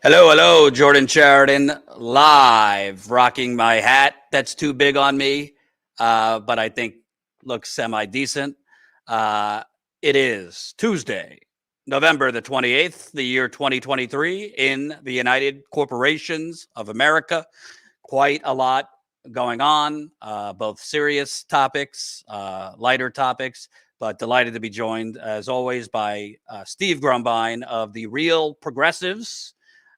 Hello, hello, Jordan Chariton, live, rocking my hat. That's too big on me, but I think looks semi-decent. It is Tuesday, November the 28th, the year 2023 in the United Corporations of America. Quite a lot going on, both serious topics, lighter topics, but delighted to be joined, as always, by Steve Grumbine of the Real Progressives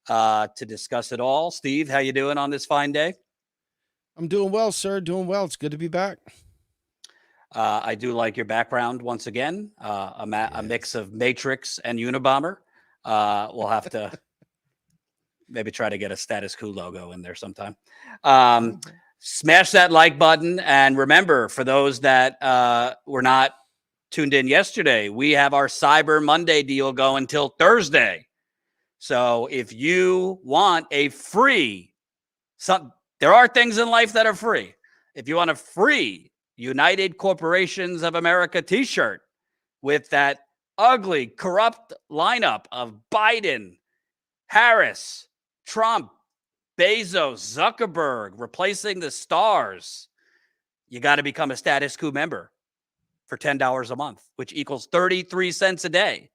to discuss it all. Steve, how you doing on this fine day? I'm doing well, sir. Doing well. It's good to be back. I do like your background once again, a mix of Matrix and Unabomber. We'll have to maybe try to get a Status Coup logo in there sometime. Smash that like button. And remember, for those that were not tuned in yesterday, we have our Cyber Monday deal going till Thursday. So if you want a free, there are things in life that are free. If you want a free United Corporations of America t-shirt with that ugly, corrupt lineup of Biden, Harris, Trump, Bezos, Zuckerberg replacing the stars, you got to become a Status Coup member for $10 a month, which equals 33 cents a day.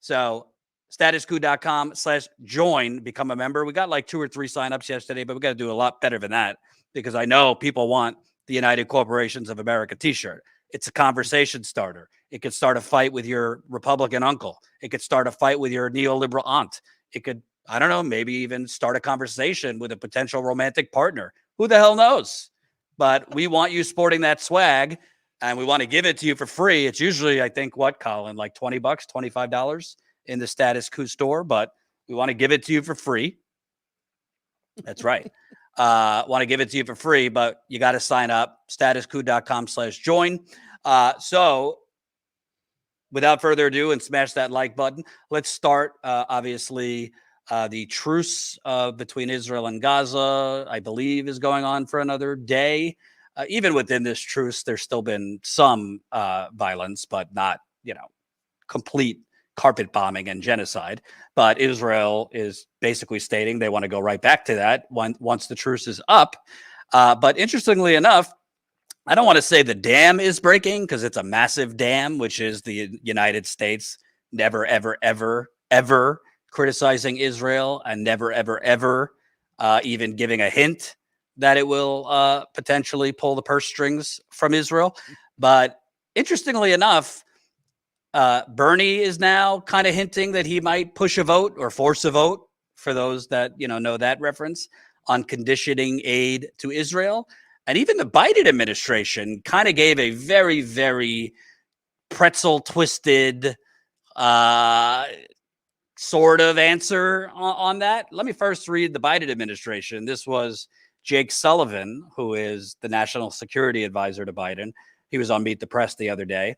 So statuscoup.com/join, become a member. We got like 2 or 3 signups yesterday, but we got to do a lot better than that because I know people want the United Corporations of America t-shirt. It's a conversation starter. It could start a fight with your Republican uncle. It could start a fight with your neoliberal aunt. It could, I don't know, maybe even start a conversation with a potential romantic partner. Who the hell knows? But we want you sporting that swag, and we want to give it to you for free. It's usually, I think, what, Colin, like $20, $25 in the Status Coup store, but we want to give it to you for free. That's right. Want to give it to you for free, but you got to sign up, statuscoup.com/join. So without further ado, and smash that like button, let's start, obviously, the truce between Israel and Gaza, I believe, is going on for another day. Even within this truce, there's still been some violence, but not, complete carpet bombing and genocide. But Israel is basically stating they want to go right back to that once the truce is up. But interestingly enough, I don't want to say the dam is breaking because it's a massive dam, which is the United States never, ever, ever, ever criticizing Israel and never, ever, ever even giving a hint that it will potentially pull the purse strings from Israel. But interestingly enough, Bernie is now kind of hinting that he might push a vote or force a vote, for those that know that reference, on conditioning aid to Israel. And even the Biden administration kind of gave a very, very pretzel twisted sort of answer on that. Let me first read the Biden administration. This was Jake Sullivan, who is the national security advisor to Biden. He was on Meet the Press the other day.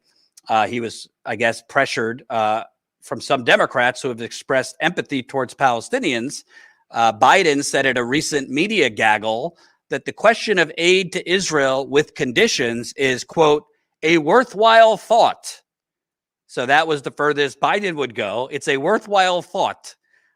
He was, I guess, pressured from some Democrats who have expressed empathy towards Palestinians. Biden said at a recent media gaggle that the question of aid to Israel with conditions is, quote, a worthwhile thought. So that was the furthest Biden would go. It's a worthwhile thought,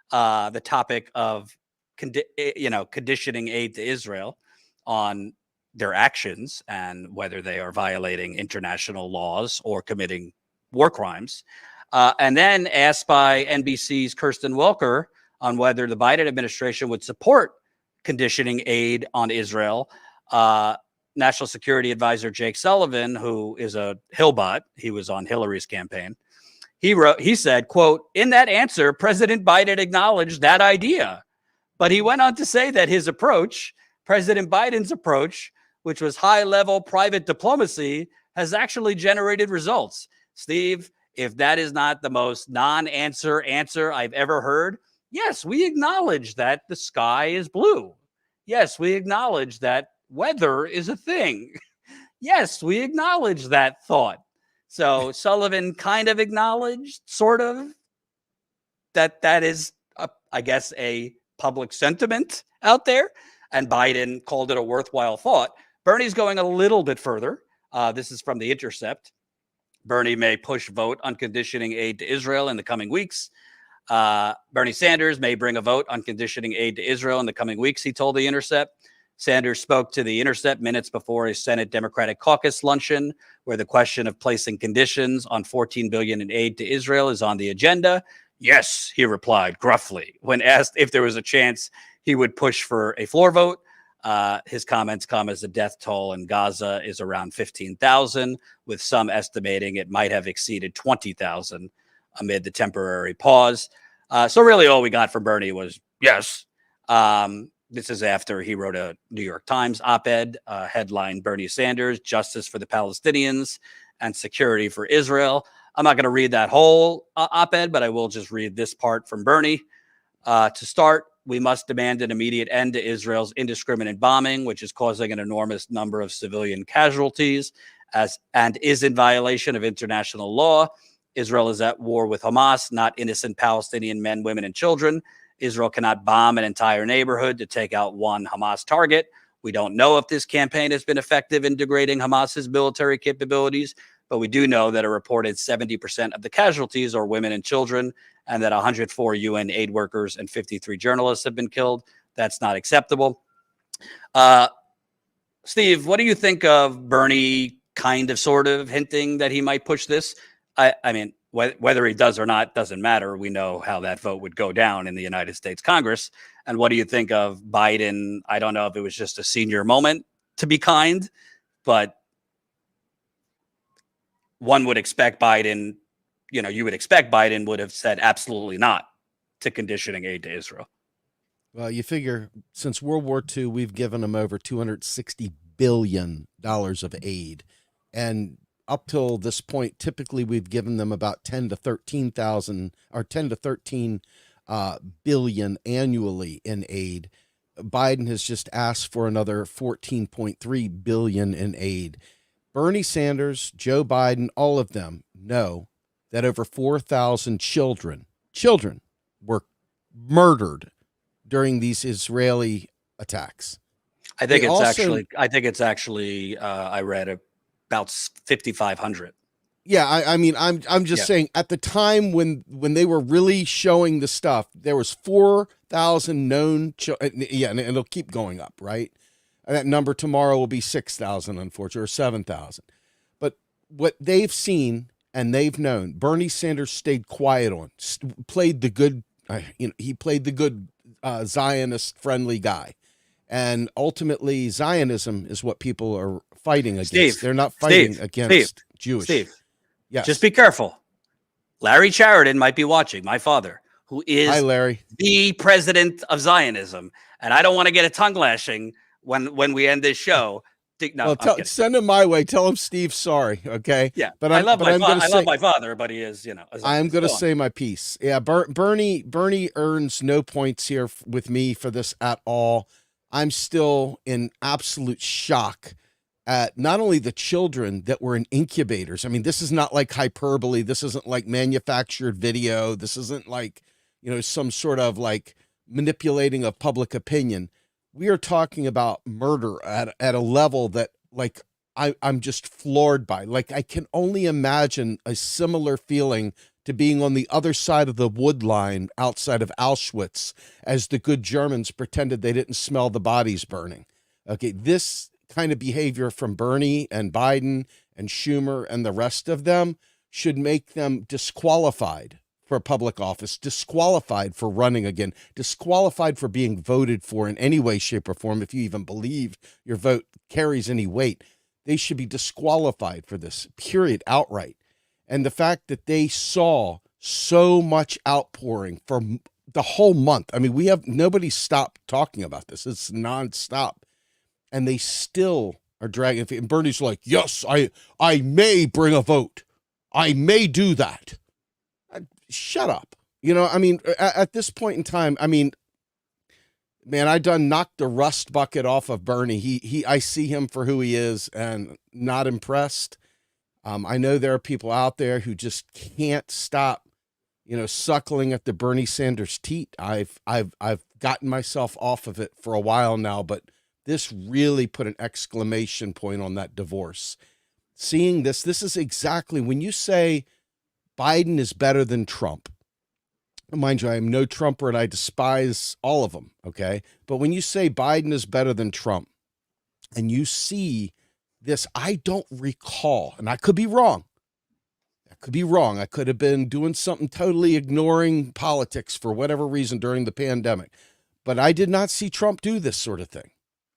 the topic of conditioning aid to Israel on their actions and whether they are violating international laws or committing war crimes. And then asked by NBC's Kirsten Welker on whether the Biden administration would support conditioning aid on Israel, National Security Advisor Jake Sullivan, who is a Hillbot, he was on Hillary's campaign, he said, quote, in that answer, President Biden acknowledged that idea. But he went on to say that his approach, President Biden's approach, which was high-level private diplomacy, has actually generated results. Steve, if that is not the most non-answer answer I've ever heard, yes, we acknowledge that the sky is blue. Yes, we acknowledge that weather is a thing. Yes, we acknowledge that thought. So Sullivan kind of acknowledged, sort of, that is, I guess, a public sentiment out there. And Biden called it a worthwhile thought. Bernie's going a little bit further. This is from The Intercept. Bernie may push vote on conditioning aid to Israel in the coming weeks. Bernie Sanders may bring a vote on conditioning aid to Israel in the coming weeks, he told The Intercept. Sanders spoke to The Intercept minutes before a Senate Democratic Caucus luncheon, where the question of placing conditions on $14 billion in aid to Israel is on the agenda. Yes, he replied gruffly when asked if there was a chance he would push for a floor vote. His comments come as the death toll in Gaza is around 15,000, with some estimating it might have exceeded 20,000 amid the temporary pause. So really all we got from Bernie was yes. This is after he wrote a New York Times op-ed headline Bernie Sanders, Justice for the Palestinians and Security for Israel. I'm not going to read that whole op-ed, but I will just read this part from Bernie. To start, we must demand an immediate end to Israel's indiscriminate bombing, which is causing an enormous number of civilian casualties and is in violation of international law. Israel is at war with Hamas, not innocent Palestinian men, women, and children. Israel cannot bomb an entire neighborhood to take out one Hamas target. We don't know if this campaign has been effective in degrading Hamas's military capabilities, but we do know that a reported 70% of the casualties are women and children, and that 104 UN aid workers and 53 journalists have been killed. That's not acceptable. Steve, what do you think of Bernie kind of sort of hinting that he might push this? I mean, whether he does or not doesn't matter. We know how that vote would go down in the United States Congress. And what do you think of Biden? I don't know if it was just a senior moment to be kind, but one would expect Biden, you would expect Biden would have said absolutely not to conditioning aid to Israel. Well, you figure since World War II, we've given them over $260 billion of aid. And up till this point, typically we've given them about 10 to 13,000 or 10 to 13 billion annually in aid. Biden has just asked for another 14.3 billion in aid. Bernie Sanders, Joe Biden, all of them know that over 4,000 children were murdered during these Israeli attacks. I think it's actually I read about 5,500. Yeah, I'm just saying at the time when they were really showing the stuff, there was 4,000 known and it'll keep going up, right? And that number tomorrow will be 6,000, unfortunately, or 7,000. But what they've seen and they've known, Bernie Sanders stayed quiet on, played the good, he played the good Zionist-friendly guy. And ultimately, Zionism is what people are fighting against. Steve, they're not fighting against Jewish. Steve, yes. Just be careful. Larry Chariton might be watching, my father, who is Hi, Larry, the president of Zionism. And I don't want to get a tongue lashing when we end this show. No, send him my way. Tell him Steve sorry, okay? Yeah, but I love my father, but he is, I'm going to say my piece. Yeah, Bernie earns no points here with me for this at all. I'm still in absolute shock at not only the children that were in incubators. I mean, this is not like hyperbole. This isn't like manufactured video. This isn't like, some sort of like manipulating of public opinion. We are talking about murder at a level that like I'm just floored by. Like I can only imagine a similar feeling to being on the other side of the wood line outside of Auschwitz as the good Germans pretended they didn't smell the bodies burning. Okay, this kind of behavior from Bernie and Biden and Schumer and the rest of them should make them disqualified for public office, disqualified for running again, disqualified for being voted for in any way, shape, or form. If you even believe your vote carries any weight, they should be disqualified for this, period, outright. And the fact that they saw so much outpouring for the whole month. I mean, nobody stopped talking about this. It's nonstop. And they still are dragging feet. And Bernie's like, yes, I may bring a vote. I may do that. Shut up. At this point in time, man, I done knocked the rust bucket off of Bernie. I see him for who he is and not impressed. I know there are people out there who just can't stop, suckling at the Bernie Sanders teat. I've gotten myself off of it for a while now, but this really put an exclamation point on that divorce. Seeing this is exactly when you say Biden is better than Trump. Mind you, I am no Trumper and I despise all of them. Okay. But when you say Biden is better than Trump and you see this, I don't recall, and I could be wrong. I could be wrong. I could have been doing something totally ignoring politics for whatever reason during the pandemic, but I did not see Trump do this sort of thing.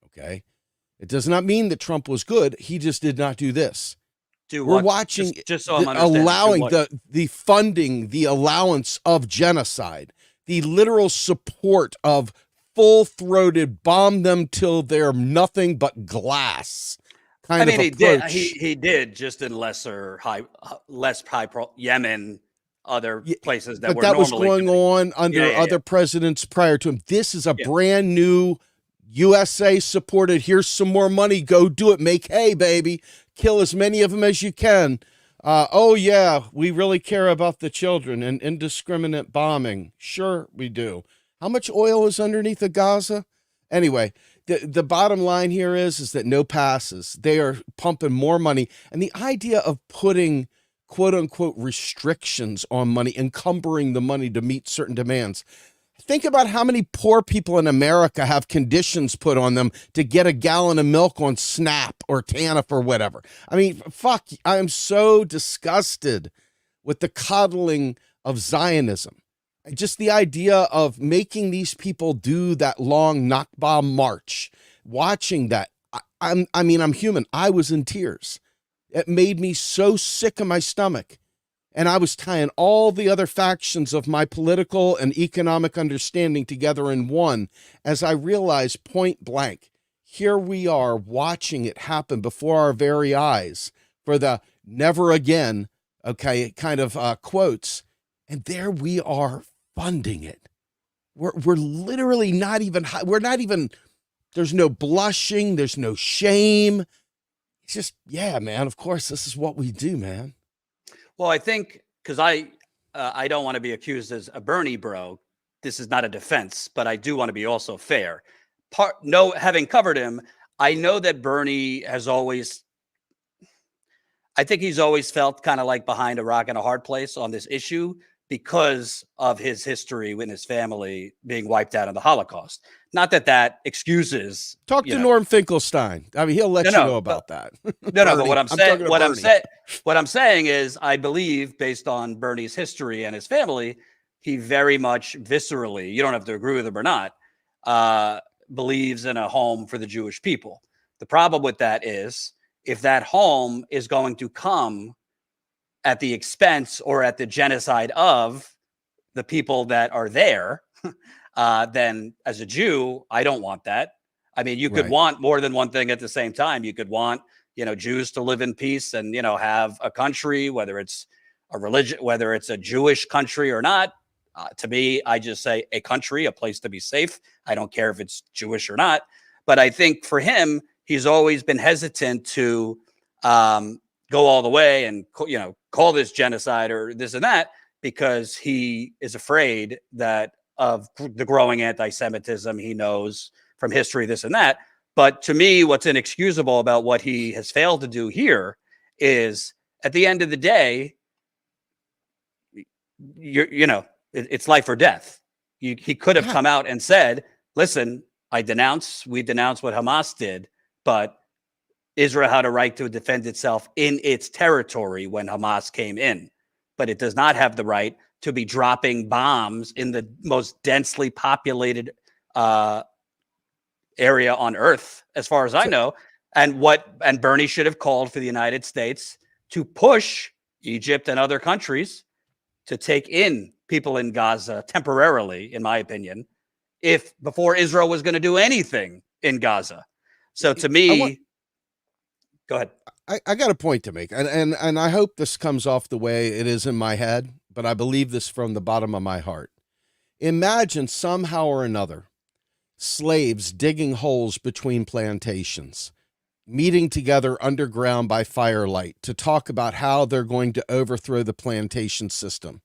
Okay. It does not mean that Trump was good. He just did not do this. We're watching just so I'm understanding, allowing the funding, the allowance of genocide, the literal support of full-throated bomb them till they're nothing but glass. I mean, he did just in less high Yemen, other places that were was going on under other presidents prior to him. This is a brand new USA supported. Here's some more money. Go do it. Make hay, baby. Kill as many of them as you can. Oh yeah, we really care about the children and indiscriminate bombing. Sure, we do. How much oil is underneath of Gaza? Anyway, the bottom line here is that no passes. They are pumping more money. And the idea of putting quote unquote restrictions on money, encumbering the money to meet certain demands. Think about how many poor people in America have conditions put on them to get a gallon of milk on SNAP or TANF or whatever. I mean, fuck, I am so disgusted with the coddling of Zionism. Just the idea of making these people do that long Nakba march, watching that. I'm human. I was in tears. It made me so sick in my stomach. And I was tying all the other factions of my political and economic understanding together in one as I realized point blank, here we are watching it happen before our very eyes for the never again, okay, kind of quotes. And there we are funding it. We're literally not even, there's no blushing, there's no shame. It's just, yeah, man, of course, this is what we do, man. Well, I think because I don't want to be accused as a Bernie bro. This is not a defense, but I do want to be also fair. Having covered him, I know that Bernie has always, I think he's always felt kind of like behind a rock and a hard place on this issue because of his history with his family being wiped out in the Holocaust. Not that excuses. Talk to Norm Finkelstein. I mean, he'll let you know about that. No, but what I'm saying is, I believe, based on Bernie's history and his family, he very much viscerally, you don't have to agree with him or not, believes in a home for the Jewish people. The problem with that is, if that home is going to come at the expense or at the genocide of the people that are there, then as a Jew, I don't want that. I mean, you could want more than one thing at the same time. You could want, Jews to live in peace and, have a country, whether it's a religion, whether it's a Jewish country or not. To me, I just say a country, a place to be safe. I don't care if it's Jewish or not. But I think for him, he's always been hesitant to go all the way and, call this genocide or this and that, because he is afraid that of the growing anti-Semitism he knows from history, this and that. But to me, what's inexcusable about what he has failed to do here is, at the end of the day, it's life or death. He could have come out and said, listen, we denounce what Hamas did, but Israel had a right to defend itself in its territory when Hamas came in, but it does not have the right to be dropping bombs in the most densely populated area on earth, as far as I know. And Bernie should have called for the United States to push Egypt and other countries to take in people in Gaza temporarily, in my opinion, before Israel was going to do anything in Gaza. So to me, go ahead. I got a point to make, and I hope this comes off the way it is in my head, but I believe this from the bottom of my heart. Imagine somehow or another slaves digging holes between plantations, meeting together underground by firelight to talk about how they're going to overthrow the plantation system.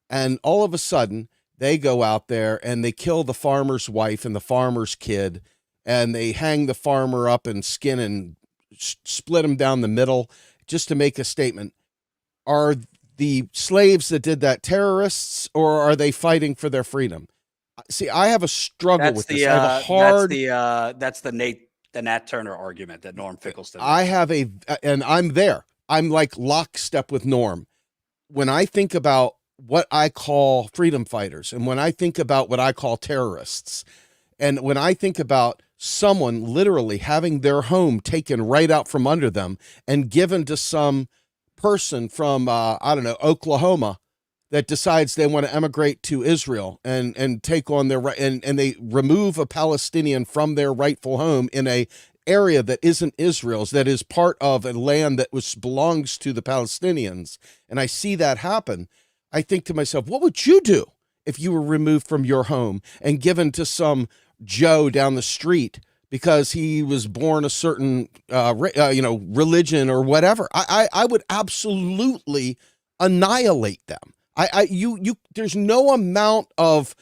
And all of a sudden, they go out there and they kill the farmer's wife and the farmer's kid, and they hang the farmer up and skin and split him down the middle just to make a statement. Are the slaves that did that terrorists, or are they fighting for their freedom? See, I have a struggle That's with the this. I have a hard. that's the Nat Turner argument that Norm Fickleston I makes. have and I'm there. I'm like lockstep with Norm. When I think about what I call freedom fighters, and when I think about what I call terrorists, and when I think about someone literally having their home taken right out from under them and given to some person from, I don't know, Oklahoma, that decides they want to emigrate to Israel and take on their right, and they remove a Palestinian from their rightful home in a area that isn't Israel's, that is part of a land that belongs to the Palestinians, and I see that happen, I think to myself, what would you do if you were removed from your home and given to some Joe down the street because he was born a certain religion or whatever? I would absolutely annihilate them. There's no amount of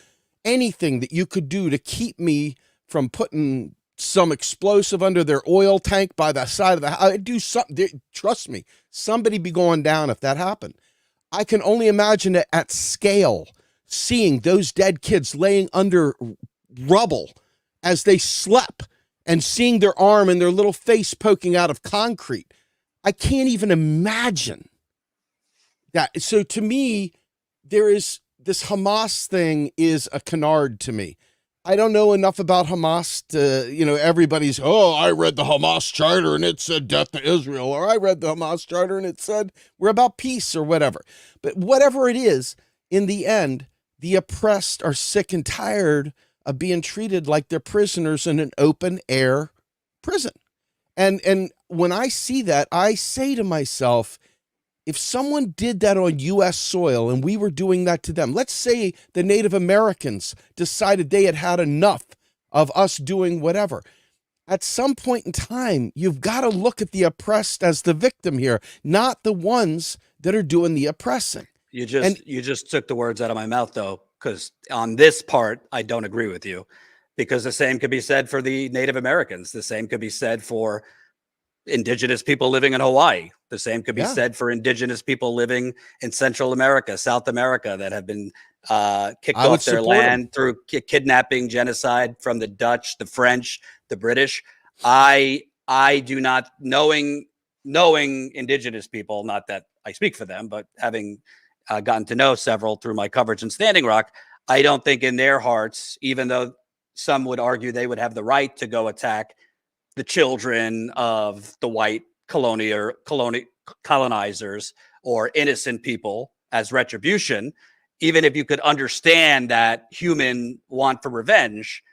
anything that you could do to keep me from putting some explosive under their oil tank by the side of the house. I'd do something. Trust me, somebody be going down if that happened. I can only imagine it at scale, seeing those dead kids laying under rubble as they slept and seeing their arm and their little face poking out of concrete. I can't even imagine that. So to me, there is this Hamas thing is a canard to me. I don't know enough about Hamas to, everybody's, I read the Hamas charter and it said death to Israel, or I read the Hamas charter and it said we're about peace or whatever. But whatever it is, in the end, the oppressed are sick and tired of being treated like they're prisoners in an open air prison. And when I see that, I say to myself, if someone did that on U.S. soil and we were doing that to them, let's say the Native Americans decided they had had enough of us doing whatever. At some point in time, you've got to look at the oppressed as the victim here, not the ones that are doing the oppressing. You just took the words out of my mouth, though, because on this part, I don't agree with you, because the same could be said for the Native Americans. The same could be said for indigenous people living in Hawaii. The same could be said for indigenous people living in Central America, South America, that have been kicked off their land through kidnapping, genocide from the Dutch, the French, the British. I do not, knowing indigenous people, not that I speak for them, but having gotten to know several through my coverage in Standing Rock, I don't think in their hearts, even though some would argue they would have the right to go attack the children of the white colonizers or innocent people as retribution, even if you could understand that human want for revenge,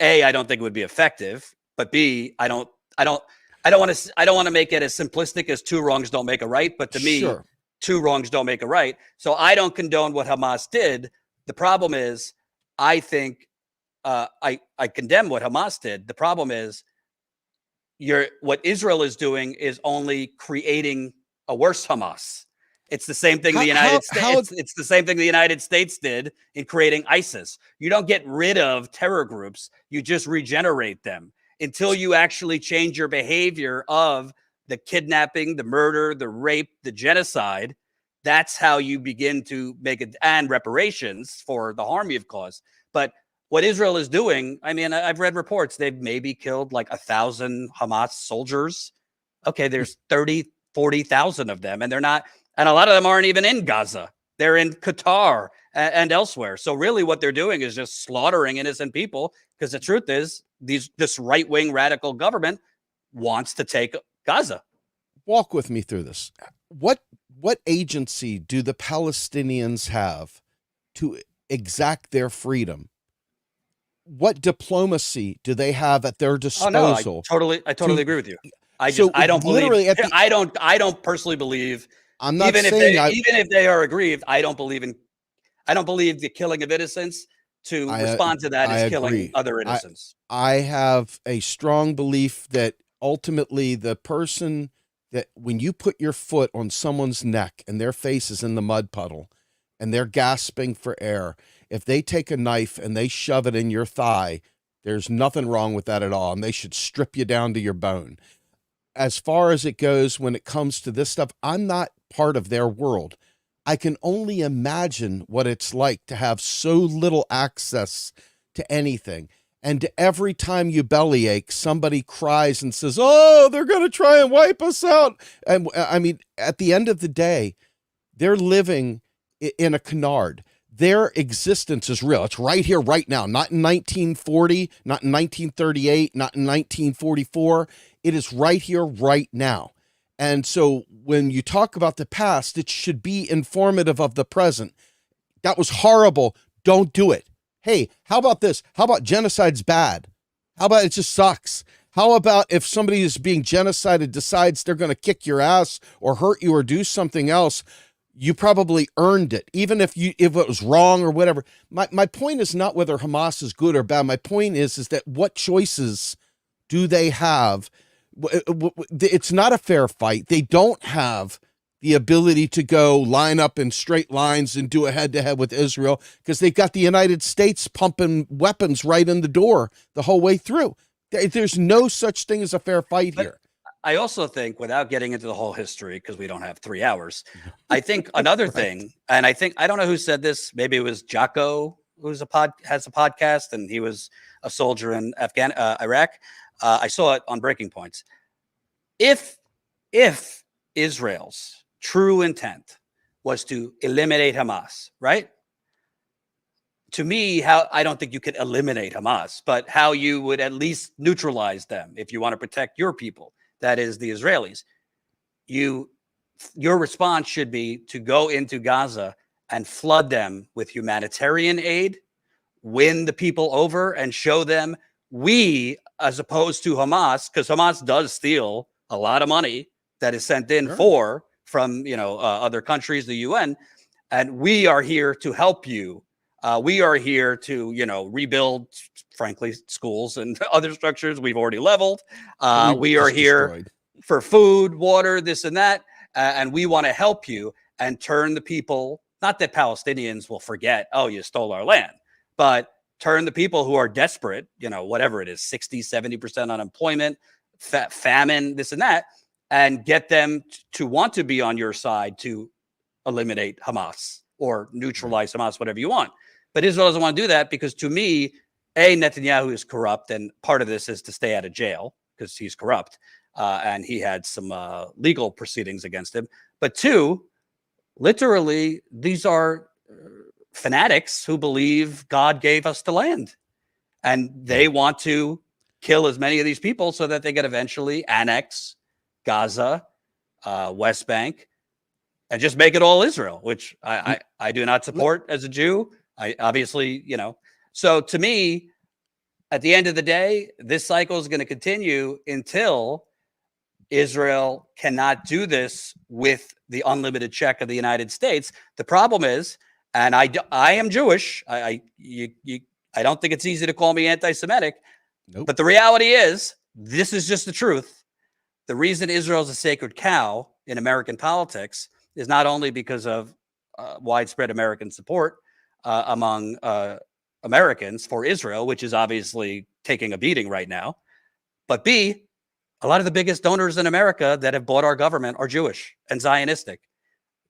A, I don't think it would be effective, but B, I don't want to make it as simplistic as two wrongs don't make a right, but to me, two wrongs don't make a right. So I don't condone what Hamas did. The problem is, I think I condemn what Hamas did. The problem is, what Israel is doing is only creating a worse Hamas. It's the same thing the United States. It's the same thing the United States did in creating ISIS. You don't get rid of terror groups; you just regenerate them until you actually change your behavior of the kidnapping, the murder, the rape, the genocide. That's how you begin to make it, and reparations for the harm you've caused. But what Israel is doing, I mean, I've read reports, they've maybe killed like 1,000 Hamas soldiers. Okay, there's 30, 40,000 of them, and they're not, and a lot of them aren't even in Gaza. They're in Qatar and elsewhere. So really what they're doing is just slaughtering innocent people, because the truth is this right-wing radical government wants to take Gaza. Walk with me through this. What agency do the Palestinians have to exact their freedom? What diplomacy do they have at their disposal? Oh, no, I totally agree with you. I don't personally believe. I'm not even saying even if they are aggrieved, I don't believe the killing of innocents to respond to that is killing other innocents. I have a strong belief that ultimately the person that when you put your foot on someone's neck and their face is in the mud puddle and they're gasping for air, if they take a knife and they shove it in your thigh, there's nothing wrong with that at all. And they should strip you down to your bone. As far as it goes, when it comes to this stuff, I'm not part of their world. I can only imagine what it's like to have so little access to anything. And every time you bellyache, somebody cries and says, oh, they're going to try and wipe us out. And I mean, at the end of the day, they're living in a canard. Their existence is real. It's right here, right now, not in 1940, not in 1938, not in 1944. It is right here, right now. And so when you talk about the past, it should be informative of the present. That was horrible. Don't do it. Hey, how about this? How about genocide's bad? How about it just sucks? How about if somebody is being genocided decides they're going to kick your ass or hurt you or do something else, you probably earned it, even if it was wrong or whatever. My point is not whether Hamas is good or bad. My point is that what choices do they have? It's not a fair fight. They don't have the ability to go line up in straight lines and do a head-to-head with Israel because they've got the United States pumping weapons right in the door the whole way through. There's no such thing as a fair fight here. I also think, without getting into the whole history, because we don't have 3 hours, I think another Right. thing, and I don't know who said this, maybe it was Jocko, who's has a podcast, and he was a soldier in Iraq. I saw it on Breaking Points. If Israel's true intent was to eliminate Hamas, right? To me, I don't think you could eliminate Hamas, but how you would at least neutralize them if you want to protect your people. That is the Israelis. Your response should be to go into Gaza and flood them with humanitarian aid, win the people over, and show them we, as opposed to Hamas, because Hamas does steal a lot of money that is sent in from other countries, the UN, and we are here to help you. We are here to rebuild, frankly, schools and other structures we've already leveled. We are here for food, water, this and that, and we want to help you and turn the people. Not that Palestinians will forget, oh, you stole our land, but turn the people who are desperate, whatever it is, 60, 70% unemployment, famine, this and that, and get them to want to be on your side to eliminate Hamas or neutralize Hamas, whatever you want. But Israel doesn't want to do that because, to me, Netanyahu is corrupt, and part of this is to stay out of jail because he's corrupt, and he had some legal proceedings against him. But two, literally, these are fanatics who believe God gave us the land, and they want to kill as many of these people so that they can eventually annex Gaza, West Bank, and just make it all Israel, which I do not support as a Jew. I obviously, so to me, at the end of the day, this cycle is going to continue until Israel cannot do this with the unlimited check of the United States. The problem is, and I am Jewish. I don't think it's easy to call me anti-Semitic, Nope. But the reality is, this is just the truth. The reason Israel is a sacred cow in American politics is not only because of widespread American support among Americans for Israel, which is obviously taking a beating right now, but B, a lot of the biggest donors in America that have bought our government are Jewish and Zionistic.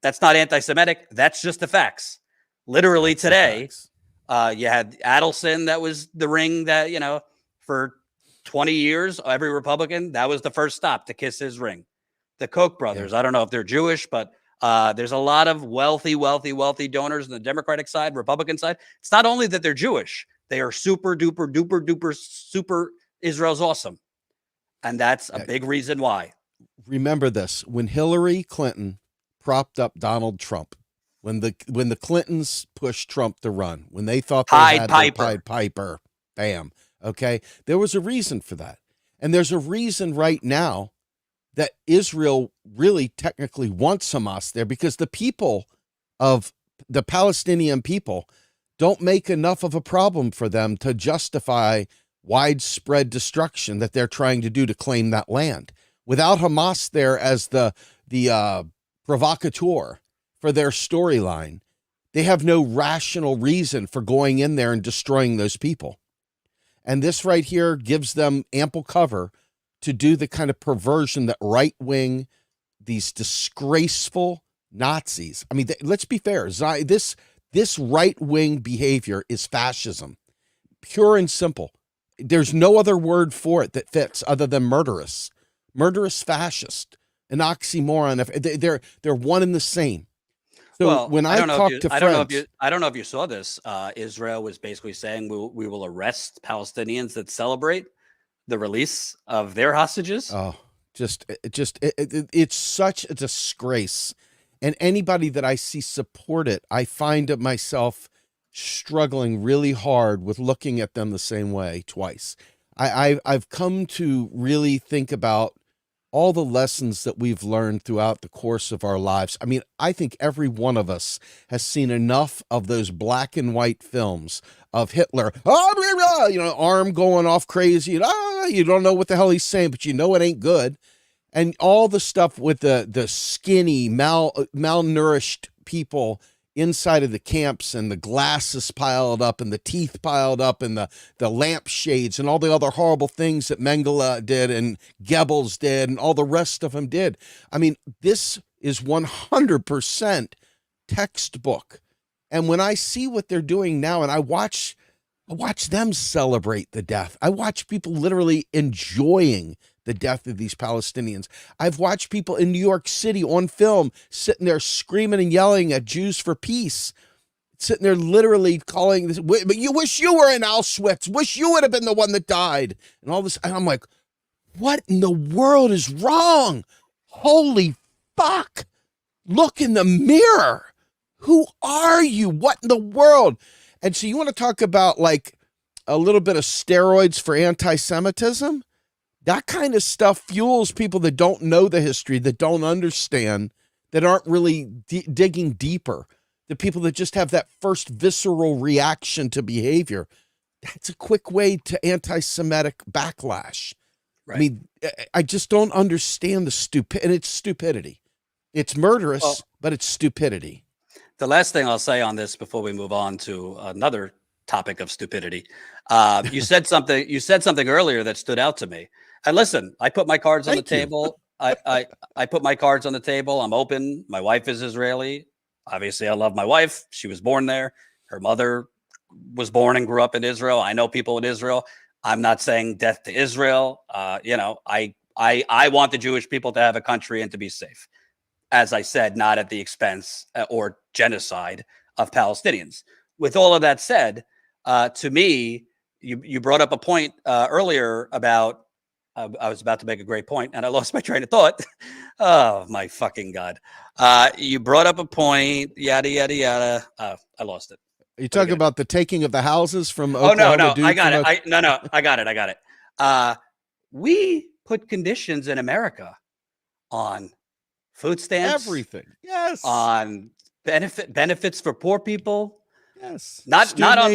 That's not anti-Semitic. That's just the facts. Literally today, you had Adelson, that was the ring that, for 20 years, every Republican, that was the first stop to kiss his ring. The Koch brothers, I don't know if they're Jewish, but there's a lot of wealthy donors on the Democratic side, Republican side. It's not only that they're Jewish, they are super Israel's awesome. And that's a big reason why. Remember this, when Hillary Clinton propped up Donald Trump, when the Clintons pushed Trump to run, when they thought they had Pied Piper, bam. Okay. There was a reason for that. And there's a reason right now that Israel really technically wants Hamas there, because the people of the Palestinian people don't make enough of a problem for them to justify widespread destruction that they're trying to do to claim that land. Without Hamas there as the provocateur for their storyline, they have no rational reason for going in there and destroying those people. And this right here gives them ample cover to do the kind of perversion that right-wing, these disgraceful Nazis. I mean, let's be fair. This right-wing behavior is fascism, pure and simple. There's no other word for it that fits other than murderous. Murderous fascist, an oxymoron. They're one and the same. So Well, when I talk to friends, I don't know if you saw this. Israel was basically saying we will arrest Palestinians that celebrate the release of their hostages. oh, it's such a disgrace. And anybody that I see support it, I find myself struggling really hard with looking at them the same way twice. I've come to really think about all the lessons that we've learned throughout the course of our lives. I mean, I think every one of us has seen enough of those black and white films of Hitler, arm going off crazy. You don't know what the hell he's saying, but you know it ain't good. And all the stuff with the skinny, malnourished people inside of the camps, and the glasses piled up and the teeth piled up and the lampshades and all the other horrible things that Mengele did and Goebbels did and all the rest of them did. I mean, this is 100% textbook. And when I see what they're doing now, and I watch them celebrate the death, I watch people literally enjoying the death of these Palestinians. I've watched people in New York City on film sitting there screaming and yelling at Jews for peace, sitting there literally calling this, but you wish you were in Auschwitz, wish you would have been the one that died, and all this. And I'm like, what in the world is wrong? Holy fuck. Look in the mirror. Who are you? What in the world? And so you want to talk about like a little bit of steroids for anti-Semitism? That kind of stuff fuels people that don't know the history, that don't understand, that aren't really digging deeper. The people that just have that first visceral reaction to behavior. That's a quick way to anti-Semitic backlash. Right. I mean, I just don't understand and it's stupidity. It's murderous, but it's stupidity. The last thing I'll say on this before we move on to another topic of stupidity. You said something earlier that stood out to me. And listen, I put my cards on the table. I put my cards on the table. I'm open. My wife is Israeli. Obviously, I love my wife. She was born there. Her mother was born and grew up in Israel. I know people in Israel. I'm not saying death to Israel. I want the Jewish people to have a country and to be safe. As I said, not at the expense or genocide of Palestinians. With all of that said, to me, you brought up a point earlier about, I was about to make a great point and I lost my train of thought. Oh, my fucking God. You brought up a point, yada, yada, yada. I lost it. Are you talking about the taking of the houses from Oklahoma? No, I got it. I got it. We put conditions in America on food stamps, everything. Yes. On benefits for poor people. Yes. Not on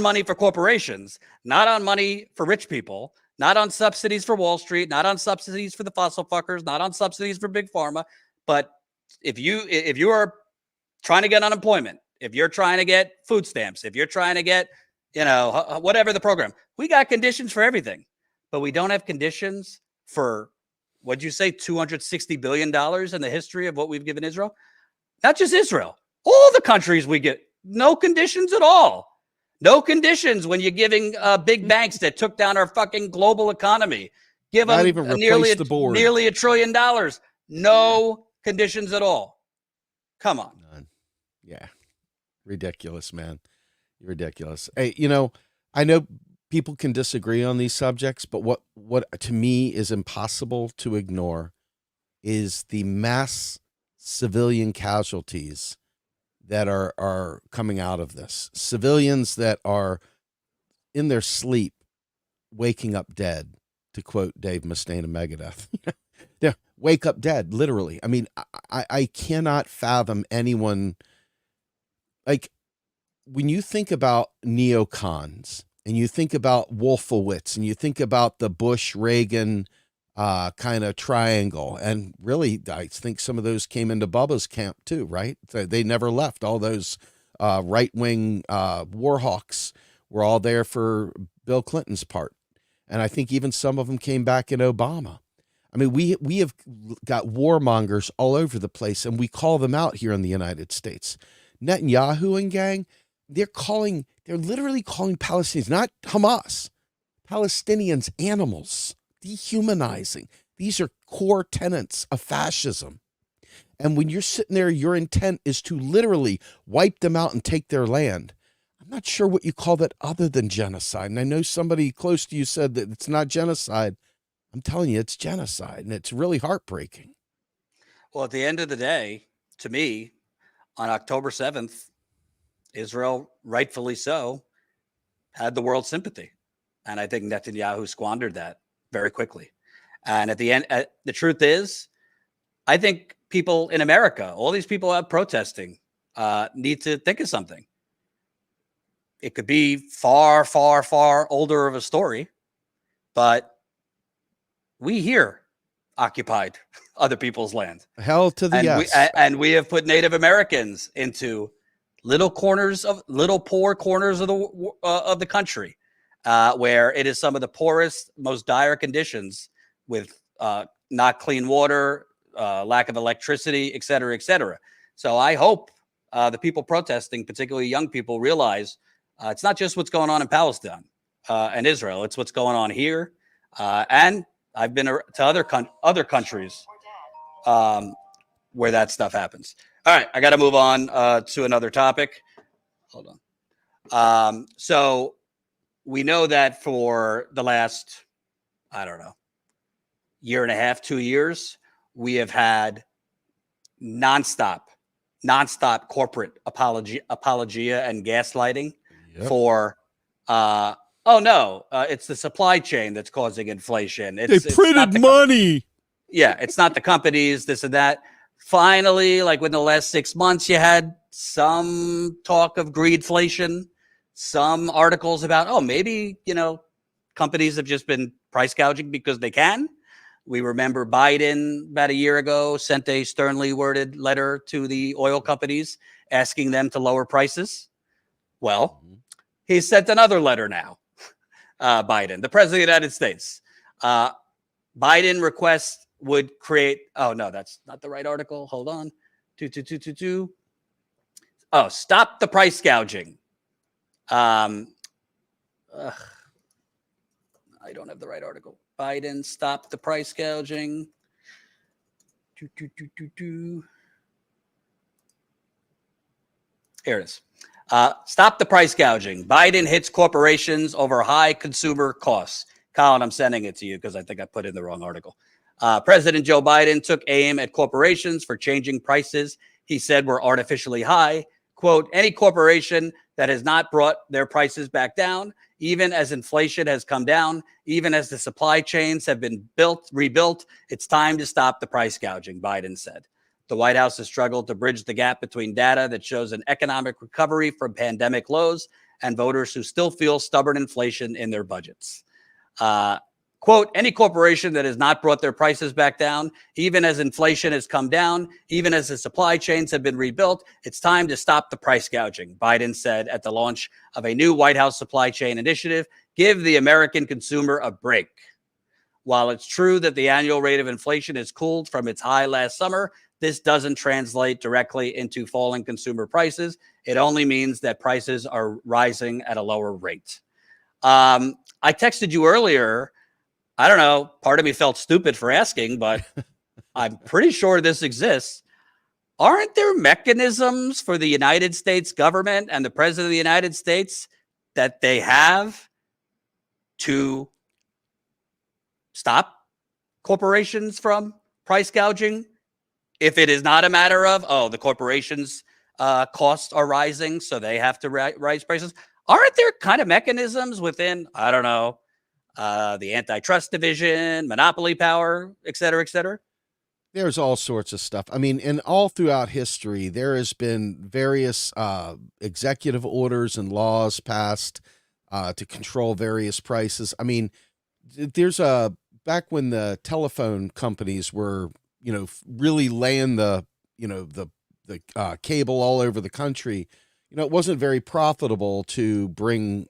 money for corporations, not on money for rich people, not on subsidies for Wall Street, not on subsidies for the fossil fuckers, not on subsidies for big pharma. But if you are trying to get unemployment, if you're trying to get food stamps, if you're trying to get, whatever the program, we got conditions for everything, but we don't have conditions for, what'd you say, $260 billion in the history of what we've given Israel? Not just Israel, all the countries we get, no conditions at all. No conditions when you're giving big banks that took down our fucking global economy. Give them nearly $1 trillion. No conditions at all. Come on. None. Yeah. Ridiculous, man. Ridiculous. Hey, I know people can disagree on these subjects, but what to me is impossible to ignore is the mass civilian casualties that are coming out of this. Civilians that are in their sleep, waking up dead, to quote Dave Mustaine of Megadeth. They wake up dead, literally. I mean, I cannot fathom anyone, like, when you think about neocons and you think about Wolfowitz and you think about the Bush-Reagan kind of triangle, and really, I think some of those came into Bubba's camp too, right? They never left. All those right-wing war hawks were all there for Bill Clinton's part. And I think even some of them came back in Obama. I mean, we have got warmongers all over the place, and we call them out here in the United States. Netanyahu and gang, they're literally calling Palestinians, not Hamas, Palestinians, animals, dehumanizing. These are core tenets of fascism. And when you're sitting there, your intent is to literally wipe them out and take their land. I'm not sure what you call that other than genocide. And I know somebody close to you said that it's not genocide. I'm telling you, it's genocide, and it's really heartbreaking. Well, at the end of the day, to me, on October 7th, Israel, rightfully so, had the world's sympathy. And I think Netanyahu squandered that very quickly. And at the end, the truth is, I think people in America, all these people out protesting, need to think of something. It could be far, far, far older of a story, but we here occupied other people's land. Hell to the and yes. And we have put Native Americans into little poor corners of the country, where it is some of the poorest, most dire conditions, with not clean water, lack of electricity, et cetera, et cetera. So I hope the people protesting, particularly young people, realize it's not just what's going on in Palestine and Israel. It's what's going on here. And I've been to other countries where that stuff happens. All right, I got to move on to another topic. Hold on. So we know that for the last, I don't know, year and a half, 2 years, we have had nonstop corporate apologia and gaslighting for it's the supply chain that's causing inflation. They printed money. Yeah, it's not the companies, this and that. Finally, like within the last 6 months, you had some talk of greedflation, some articles about, maybe, companies have just been price gouging because they can. We remember Biden about a year ago sent a sternly worded letter to the oil companies asking them to lower prices. Well, he sent another letter now. Biden, the president of the United States. Biden requests would create. Oh, no, that's not the right article. Hold on. Oh, stop the price gouging. I don't have the right article. Biden, stop the price gouging. Here it is. Stop the price gouging. Biden hits corporations over high consumer costs. Colin, I'm sending it to you because I think I put in the wrong article. President Joe Biden took aim at corporations for changing prices he said were artificially high. Quote, any corporation that has not brought their prices back down, even as inflation has come down, even as the supply chains have been rebuilt, it's time to stop the price gouging, Biden said. The White House has struggled to bridge the gap between data that shows an economic recovery from pandemic lows and voters who still feel stubborn inflation in their budgets. Quote, any corporation that has not brought their prices back down, even as inflation has come down, even as the supply chains have been rebuilt, it's time to stop the price gouging, Biden said at the launch of a new White House supply chain initiative. Give the American consumer a break. While it's true that the annual rate of inflation has cooled from its high last summer, this doesn't translate directly into falling consumer prices. It only means that prices are rising at a lower rate. I texted you earlier. I don't know. Part of me felt stupid for asking, but I'm pretty sure this exists. Aren't there mechanisms for the United States government and the president of the United States that they have to stop corporations from price gouging? If it is not a matter of, the corporations' costs are rising, so they have to raise prices. Aren't there kind of mechanisms within, I don't know, the antitrust division, monopoly power, et cetera, et cetera? There's all sorts of stuff. I mean, and all throughout history, there has been various executive orders and laws passed to control various prices. I mean, there's back when the telephone companies were, really laying the cable all over the country, it wasn't very profitable to bring,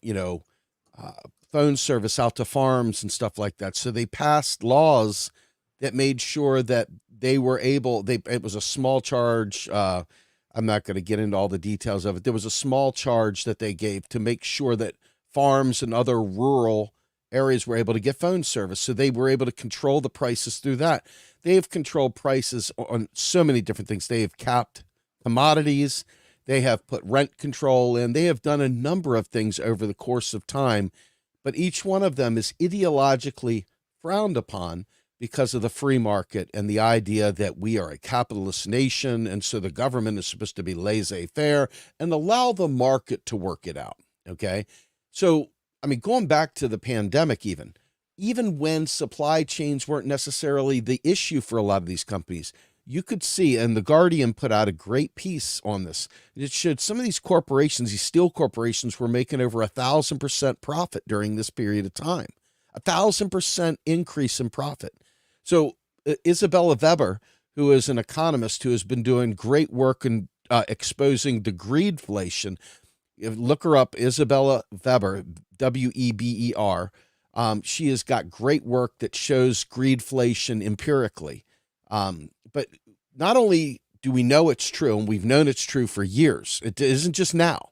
phone service out to farms and stuff like that. So they passed laws that made sure that they were able, it was a small charge. I'm not going to get into all the details of it. There was a small charge that they gave to make sure that farms and other rural areas were able to get phone service. So they were able to control the prices through that. They have controlled prices on so many different things. They have capped commodities. They have put rent control in. They have done a number of things over the course of time, but each one of them is ideologically frowned upon because of the free market and the idea that we are a capitalist nation, and so the government is supposed to be laissez-faire and allow the market to work it out, okay? So, I mean, going back to the pandemic even when supply chains weren't necessarily the issue for a lot of these companies, you could see, and The Guardian put out a great piece on this. It showed some of these corporations, these steel corporations, were making over 1,000% profit during this period of time. 1,000% increase in profit. So Isabella Weber, who is an economist who has been doing great work in exposing the greedflation, look her up, Isabella Weber, W-E-B-E-R. She has got great work that shows greedflation empirically. But not only do we know it's true, and we've known it's true for years, it isn't just now.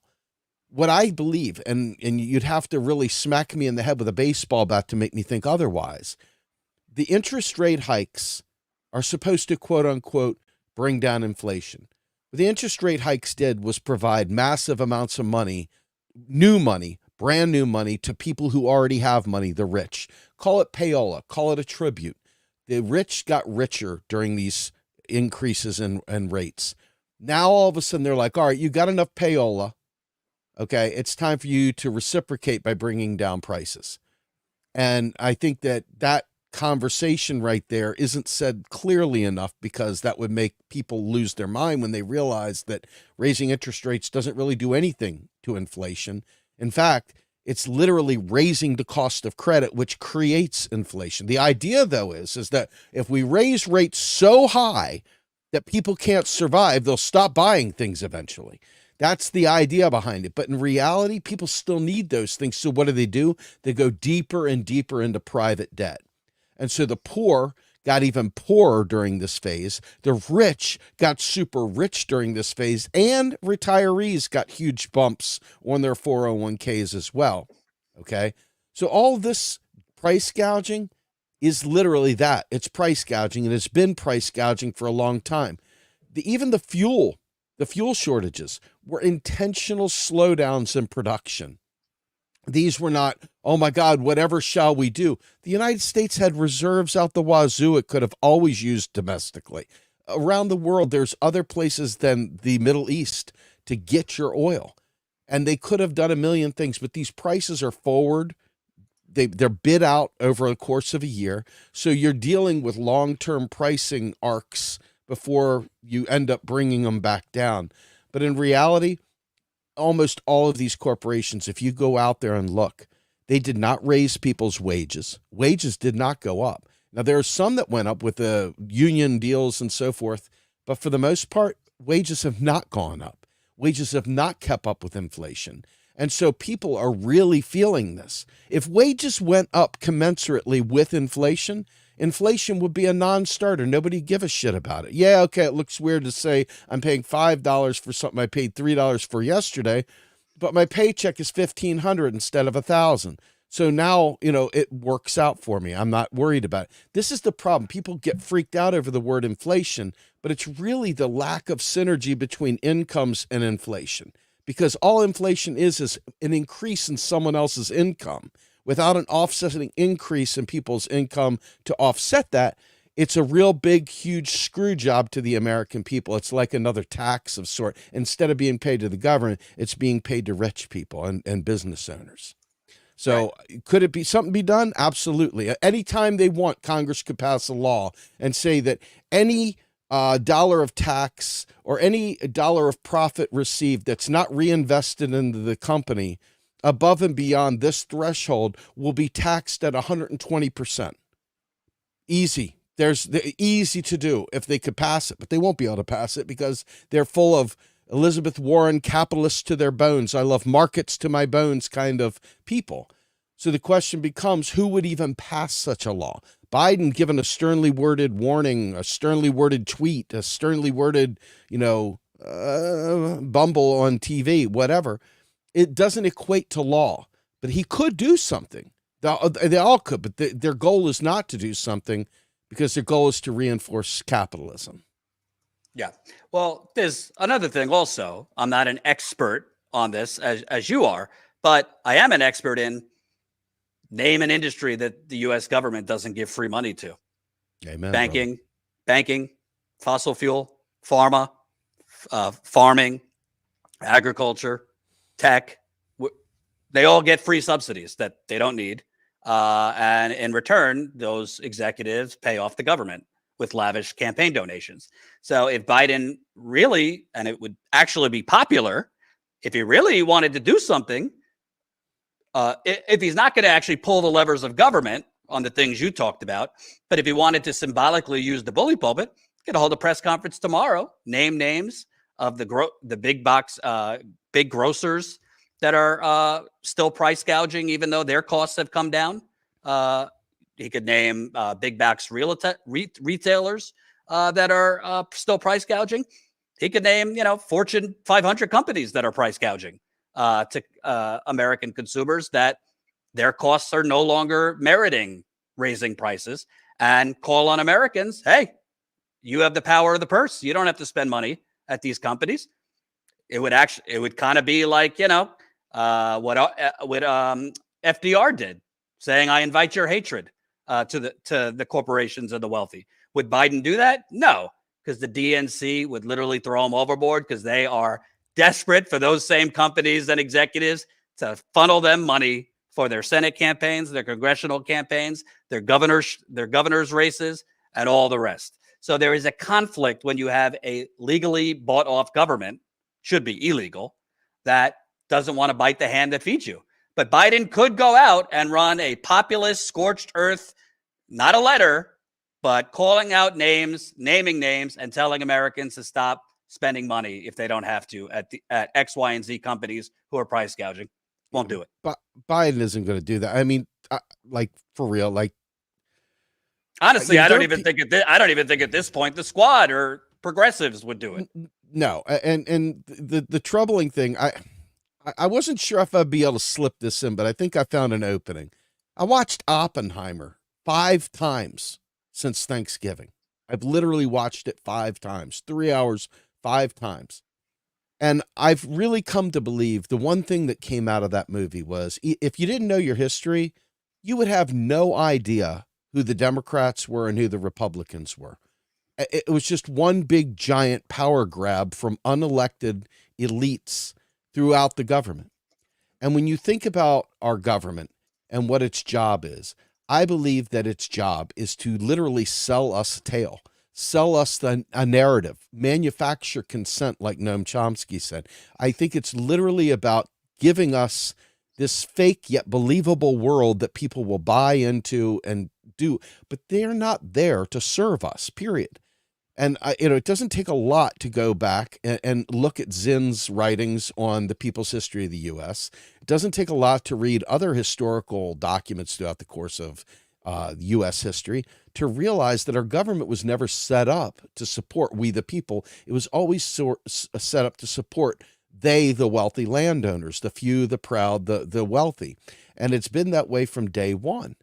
What I believe, and you'd have to really smack me in the head with a baseball bat to make me think otherwise, the interest rate hikes are supposed to, quote unquote, bring down inflation. What the interest rate hikes did was provide massive amounts of money, new money, brand new money to people who already have money, the rich. Call it payola, call it a tribute. The rich got richer during these increases in rates. Now, all of a sudden, they're like, all right, you got enough payola. Okay, it's time for you to reciprocate by bringing down prices. And I think that conversation right there isn't said clearly enough, because that would make people lose their mind when they realize that raising interest rates doesn't really do anything to inflation. In fact, it's literally raising the cost of credit, which creates inflation. The idea, though, is that if we raise rates so high that people can't survive, they'll stop buying things eventually. That's the idea behind it. But in reality, people still need those things. So what do? They go deeper and deeper into private debt. And so the poor got even poorer during this phase. The rich got super rich during this phase, and retirees got huge bumps on their 401ks as well. Okay. So all this price gouging is literally that. It's price gouging, and it's been price gouging for a long time. Even the fuel shortages were intentional slowdowns in production. These were not, oh my God, whatever shall we do? The United States had reserves out the wazoo it could have always used domestically. Around the world, there's other places than the Middle East to get your oil. And they could have done a million things, but these prices are forward. They're bid out over the course of a year. So you're dealing with long-term pricing arcs before you end up bringing them back down. But in reality, almost all of these corporations, if you go out there and look, they did not raise people's wages. Wages did not go up. Now, there are some that went up with the union deals and so forth, but for the most part, wages have not gone up. Wages have not kept up with inflation. And so people are really feeling this. If wages went up commensurately with inflation, inflation would be a non-starter. Nobody give a shit about it. Yeah, okay, it looks weird to say I'm paying $5 for something I paid $3 for yesterday, but my paycheck is $1,500 instead of $1,000. So now, it works out for me. I'm not worried about it. This is the problem. People get freaked out over the word inflation, but it's really the lack of synergy between incomes and inflation, because all inflation is an increase in someone else's income. Without an offsetting increase in people's income to offset that, it's a real big, huge screw job to the American people. It's like another tax of sort. Instead of being paid to the government, it's being paid to rich people and business owners. So Could it be something be done? Absolutely. Anytime they want, Congress could pass a law and say that any dollar of tax or any dollar of profit received that's not reinvested into the company above and beyond this threshold will be taxed at 120%. Easy. Easy to do if they could pass it, but they won't be able to pass it because they're full of Elizabeth Warren capitalists to their bones. I love markets to my bones kind of people. So the question becomes, who would even pass such a law? Biden given a sternly worded warning, a sternly worded tweet, a sternly worded, bumble on TV, whatever. It doesn't equate to law, but he could do something. They all could, but their goal is not to do something because their goal is to reinforce capitalism. Yeah. Well, there's another thing also. I'm not an expert on this as you are, but I am an expert in name an industry that the U.S. government doesn't give free money to. Amen. Banking, fossil fuel, pharma, farming, agriculture, tech. They all get free subsidies that they don't need. And in return, those executives pay off the government with lavish campaign donations. So if Biden really, and it would actually be popular, if he really wanted to do something, if he's not going to actually pull the levers of government on the things you talked about, but if he wanted to symbolically use the bully pulpit, get a hold of press conference tomorrow, name names of the big grocers that are still price gouging, even though their costs have come down. He could name big box retailers that are still price gouging. He could name, Fortune 500 companies that are price gouging to American consumers, that their costs are no longer meriting raising prices, and call on Americans. Hey, you have the power of the purse. You don't have to spend money at these companies. It would kind of be like, what FDR did, saying, I invite your hatred to the corporations and the wealthy. Would Biden do that? No, because the DNC would literally throw them overboard, because they are desperate for those same companies and executives to funnel them money for their Senate campaigns, their congressional campaigns, their governors races, and all the rest. So there is a conflict when you have a legally bought off government, should be illegal, that doesn't want to bite the hand that feeds you. But Biden could go out and run a populist, scorched earth, not a letter, but calling out names, naming names, and telling Americans to stop spending money if they don't have to at X, Y, and Z companies who are price gouging. Won't do it. But Biden isn't going to do that. I mean, for real, honestly, I don't even think at this point the Squad or progressives would do it. No, and the troubling thing, I wasn't sure if I'd be able to slip this in, but I think I found an opening. I watched Oppenheimer 5 times since Thanksgiving. I've literally watched it 5 times, 3 hours, 5 times. And I've really come to believe the one thing that came out of that movie was, if you didn't know your history, you would have no idea who the Democrats were and who the Republicans were. It was just one big giant power grab from unelected elites throughout the government. And when you think about our government and what its job is, I believe that its job is to literally sell us a tale, sell us a narrative, manufacture consent, like Noam Chomsky said. I think it's literally about giving us this fake yet believable world that people will buy into and do, but they're not there to serve us, period. And it doesn't take a lot to go back and look at Zinn's writings on the people's history of the U.S. It doesn't take a lot to read other historical documents throughout the course of U.S. history to realize that our government was never set up to support we the people. It was always set up to support they, the wealthy landowners, the few, the proud, the wealthy. And it's been that way from day one.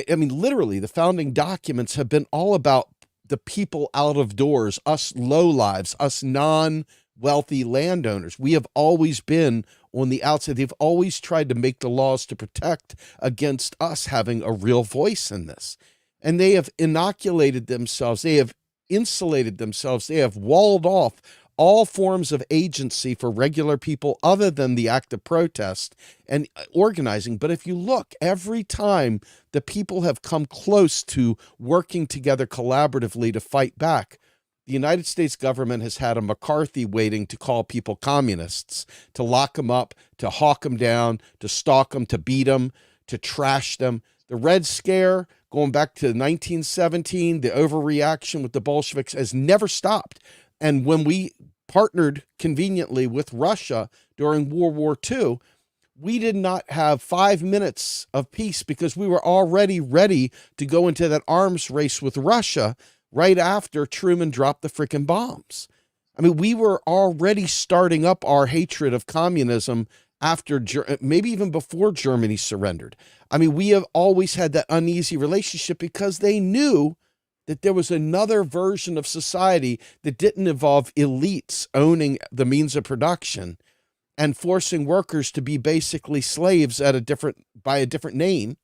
I mean, literally, the founding documents have been all about the people out of doors, us lowlives, us non-wealthy landowners. We have always been on the outside. They've always tried to make the laws to protect against us having a real voice in this. And they have inoculated themselves. They have insulated themselves. They have walled off all forms of agency for regular people other than the act of protest and organizing. But if you look, every time the people have come close to working together collaboratively to fight back, the United States government has had a McCarthy waiting to call people communists, to lock them up, to hawk them down, to stalk them, to beat them, to trash them. The Red Scare, going back to 1917, the overreaction with the Bolsheviks has never stopped. And when we partnered conveniently with Russia during World War II, we did not have 5 minutes of peace because we were already ready to go into that arms race with Russia right after Truman dropped the freaking bombs. I mean, we were already starting up our hatred of communism after, maybe even before Germany surrendered. I mean, we have always had that uneasy relationship because they knew that there was another version of society that didn't involve elites owning the means of production and forcing workers to be basically slaves by a different name.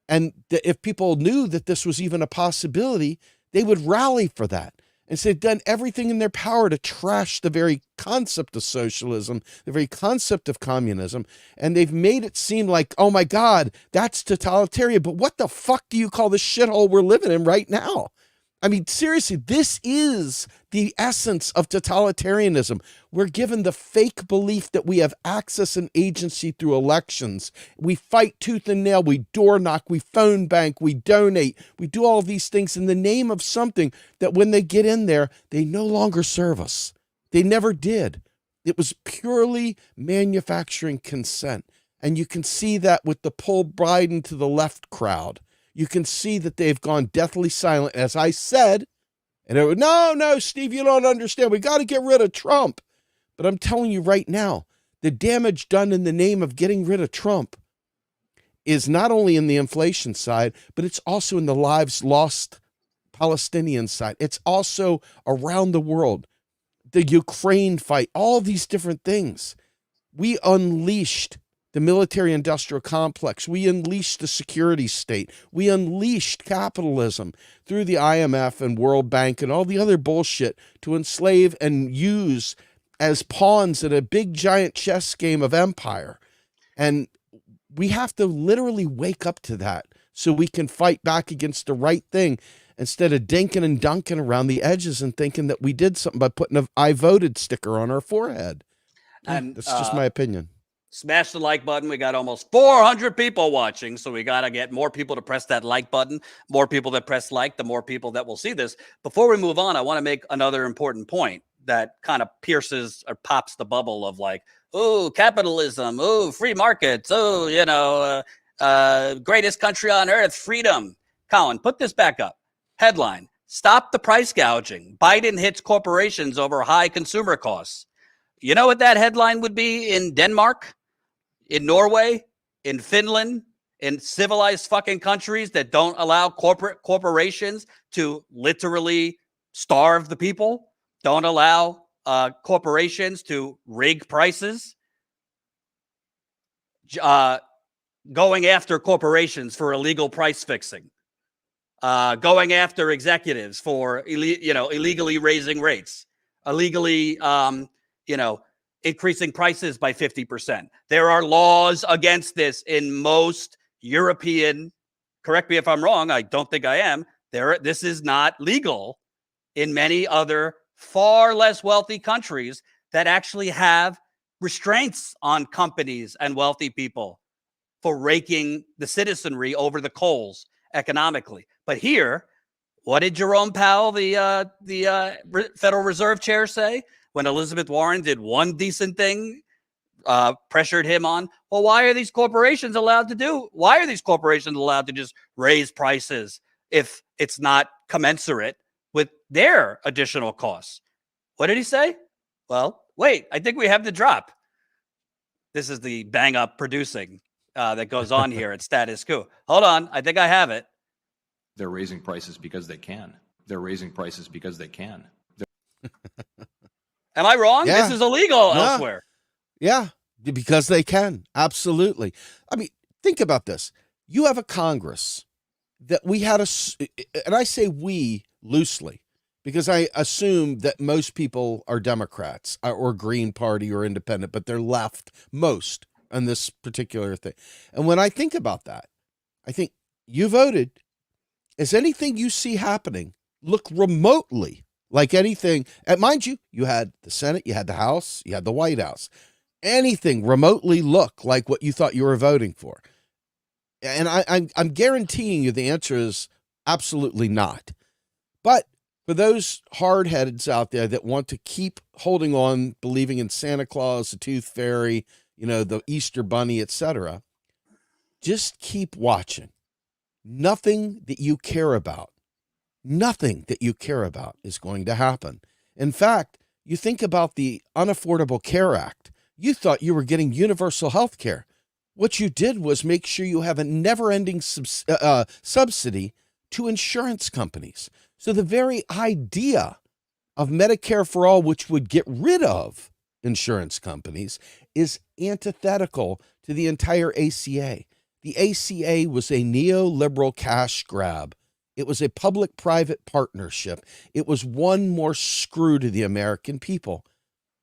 And if people knew that this was even a possibility, they would rally for that. And so they've done everything in their power to trash the very concept of socialism, the very concept of communism. And they've made it seem like, oh my God, that's totalitarian. But what the fuck do you call the shithole we're living in right now? I mean, seriously, this is the essence of totalitarianism. We're given the fake belief that we have access and agency through elections. We fight tooth and nail. We door knock. We phone bank. We donate. We do all of these things in the name of something that when they get in there, they no longer serve us. They never did. It was purely manufacturing consent. And you can see that with the pull Biden to the left crowd. You can see that they've gone deathly silent, as I said, and it was, no, Steve, you don't understand. We got to get rid of Trump. But I'm telling you right now, the damage done in the name of getting rid of Trump is not only in the inflation side, but it's also in the lives lost Palestinian side. It's also around the world, the Ukraine fight, all these different things. We unleashed the military-industrial complex. We unleashed the security state. We unleashed capitalism through the IMF and World Bank and all the other bullshit to enslave and use as pawns in a big, giant chess game of empire. And we have to literally wake up to that so we can fight back against the right thing instead of dinking and dunking around the edges and thinking that we did something by putting a I voted sticker on our forehead. And that's just my opinion. Smash the like button. We got almost 400 people watching, so we got to get more people to press that like button. More people that press like, the more people that will see this. Before we move on, I want to make another important point that kind of pierces or pops the bubble of like, oh, capitalism, oh, free markets, oh, greatest country on earth, freedom. Colin, put this back up. Headline, stop the price gouging. Biden hits corporations over high consumer costs. You know what that headline would be in Denmark, in Norway, in Finland, in civilized fucking countries that don't allow corporations to literally starve the people, don't allow corporations to rig prices, going after corporations for illegal price fixing, going after executives for illegally raising rates, illegally increasing prices by 50%. There are laws against this in most European, correct me if I'm wrong, I don't think I am, this is not legal in many other far less wealthy countries that actually have restraints on companies and wealthy people for raking the citizenry over the coals economically. But here, what did Jerome Powell, the Federal Reserve Chair, say? When Elizabeth Warren did one decent thing, pressured him on, well, why are these corporations allowed to just raise prices if it's not commensurate with their additional costs? What did he say? Well, wait, I think we have the drop. This is the bang up producing that goes on here at Status Coup. Hold on, I think I have it. They're raising prices because they can. They're raising prices because they can. Am I wrong? Yeah. This is illegal elsewhere. Yeah, because they can. Absolutely. I mean, think about this. You have a Congress that we had and I say we loosely because I assume that most people are Democrats or Green Party or independent, but they're left most on this particular thing. And when I think about that, I think you voted. Is anything you see happening look remotely like anything? And mind you, you had the Senate, you had the House, you had the White House. Anything remotely look like what you thought you were voting for? And I'm guaranteeing you the answer is absolutely not. But for those hard-heads out there that want to keep holding on, believing in Santa Claus, the Tooth Fairy, the Easter Bunny, etc. Just keep watching. Nothing that you care about is going to happen. In fact, you think about the Unaffordable Care Act. You thought you were getting universal health care. What you did was make sure you have a never-ending subsidy to insurance companies. So the very idea of Medicare for all, which would get rid of insurance companies, is antithetical to the entire ACA. The ACA was a neoliberal cash grab. It was a public-private partnership. It was one more screw to the American people.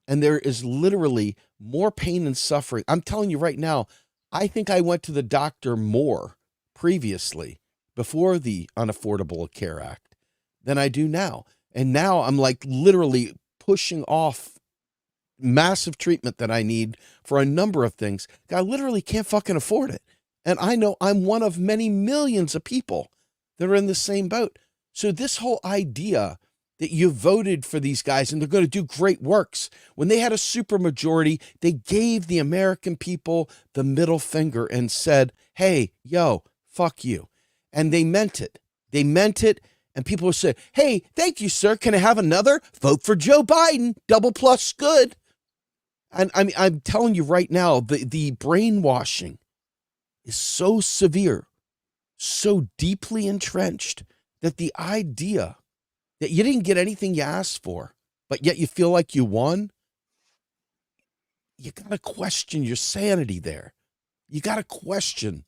And there is literally more pain and suffering. I'm telling you right now, I think I went to the doctor more previously, before the Unaffordable Care Act, than I do now. And now I'm like literally pushing off massive treatment that I need for a number of things. I literally can't fucking afford it. And I know I'm one of many millions of people that are in the same boat. So this whole idea that you voted for these guys and they're going to do great works, when they had a supermajority, they gave the American people the middle finger and said, hey, yo, fuck you. And they meant it. They meant it. And people would say, hey, thank you, sir. Can I have another? Vote for Joe Biden. Double plus good. And I mean, I'm telling you right now, the brainwashing is so severe, so deeply entrenched, that the idea that you didn't get anything you asked for, but yet you feel like you won, you got to question your sanity there. You got to question,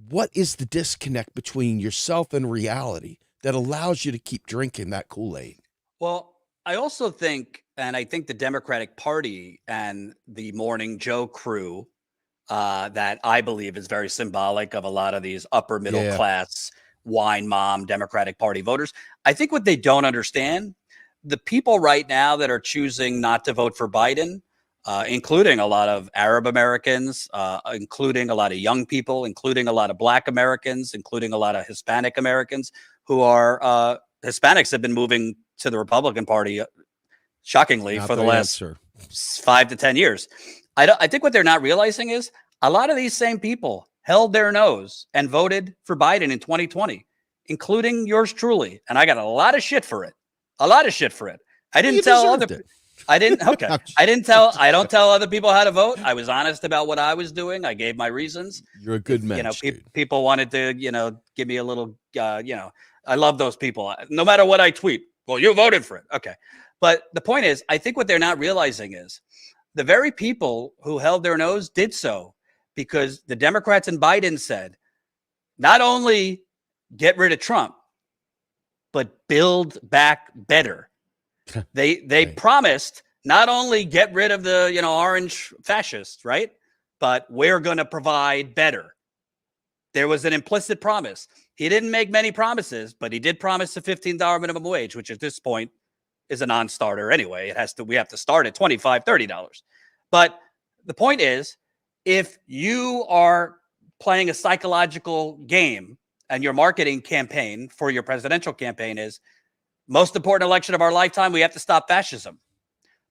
what is the disconnect between yourself and reality that allows you to keep drinking that Kool-Aid? Well, I also think, and I think the Democratic Party and the Morning Joe crew, that I believe is very symbolic of a lot of these upper middle class wine mom Democratic Party voters. I think what they don't understand, the people right now that are choosing not to vote for Biden, including a lot of Arab Americans, including a lot of young people, including a lot of Black Americans, including a lot of Hispanic Americans who are Hispanics have been moving to the Republican Party, shockingly, for the last 5 to 10 years. I think what they're not realizing is a lot of these same people held their nose and voted for Biden in 2020, including yours truly. And I got a lot of shit for it. I didn't tell other I don't tell other people how to vote. I was honest about what I was doing. I gave my reasons. You're a good man. People wanted to, give me a little, I love those people. No matter what I tweet. Well, you voted for it. Okay. But the point is, I think what they're not realizing is the very people who held their nose did so because the Democrats and Biden said, not only get rid of Trump, but build back better. They promised not only get rid of the, orange fascists, right? But we're going to provide better. There was an implicit promise. He didn't make many promises, but he did promise a $15 minimum wage, which at this point is a non-starter anyway. We have to start at $25, $30. But the point is, if you are playing a psychological game and your marketing campaign for your presidential campaign is most important election of our lifetime, we have to stop fascism.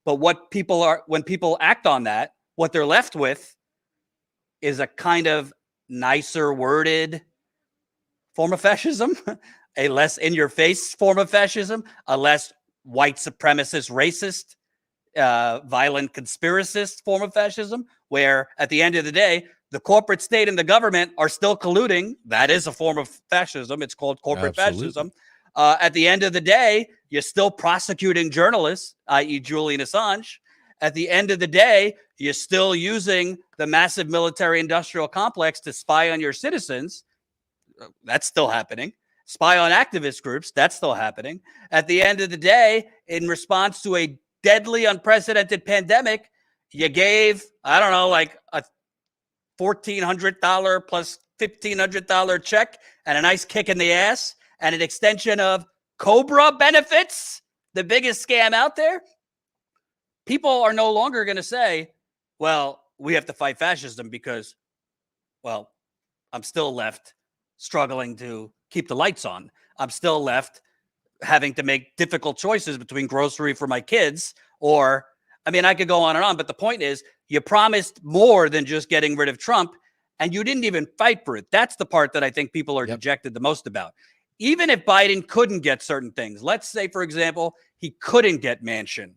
But when people act on that, what they're left with is a kind of nicer worded form of fascism, a less in your face form of fascism, a less white supremacist, racist, violent conspiracist form of fascism, where at the end of the day, the corporate state and the government are still colluding. That is a form of fascism. It's called corporate fascism. At the end of the day, you're still prosecuting journalists, i.e. Julian Assange. At the end of the day, you're still using the massive military industrial complex to spy on your citizens. That's still happening. Spy on activist groups. That's still happening. At the end of the day, in response to a deadly, unprecedented pandemic, you gave, I don't know, like a $1,400 plus $1,500 check and a nice kick in the ass and an extension of Cobra benefits, the biggest scam out there. People are no longer going to say, well, we have to fight fascism because, well, I'm still left struggling to keep the lights on. I'm still left having to make difficult choices between grocery for my kids or, I mean, I could go on and on, but the point is You promised more than just getting rid of Trump, and you didn't even fight for it. That's the part that I think people are dejected the most about. Even if Biden couldn't get certain things, let's say, for example, he couldn't get Manchin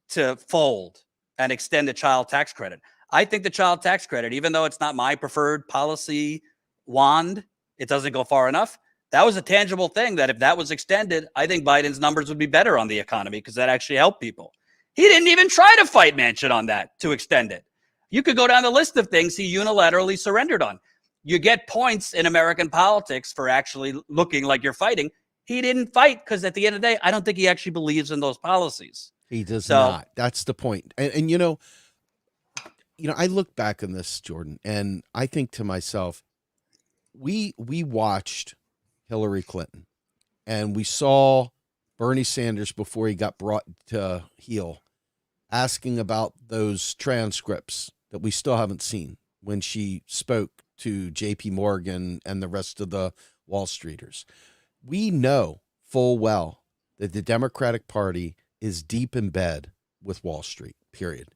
to fold and extend the child tax credit. I think the child tax credit, even though it's not my preferred policy wand, it doesn't go far enough. That was a tangible thing that if that was extended, I think Biden's numbers would be better on the economy because that actually helped people. He didn't even try to fight Manchin on that to extend it. You could go down the list of things he unilaterally surrendered on. You get points in American politics for actually looking like you're fighting. He didn't fight because at the end of the day, I don't think he actually believes in those policies. He does not. That's the point. And you know, I look back on this, Jordan, and I think to myself, we watched Hillary Clinton and we saw Bernie Sanders before he got brought to heel asking about those transcripts that we still haven't seen when she spoke to JP Morgan and the rest of the Wall Streeters. We know full well that the Democratic Party is deep in bed with Wall Street, period.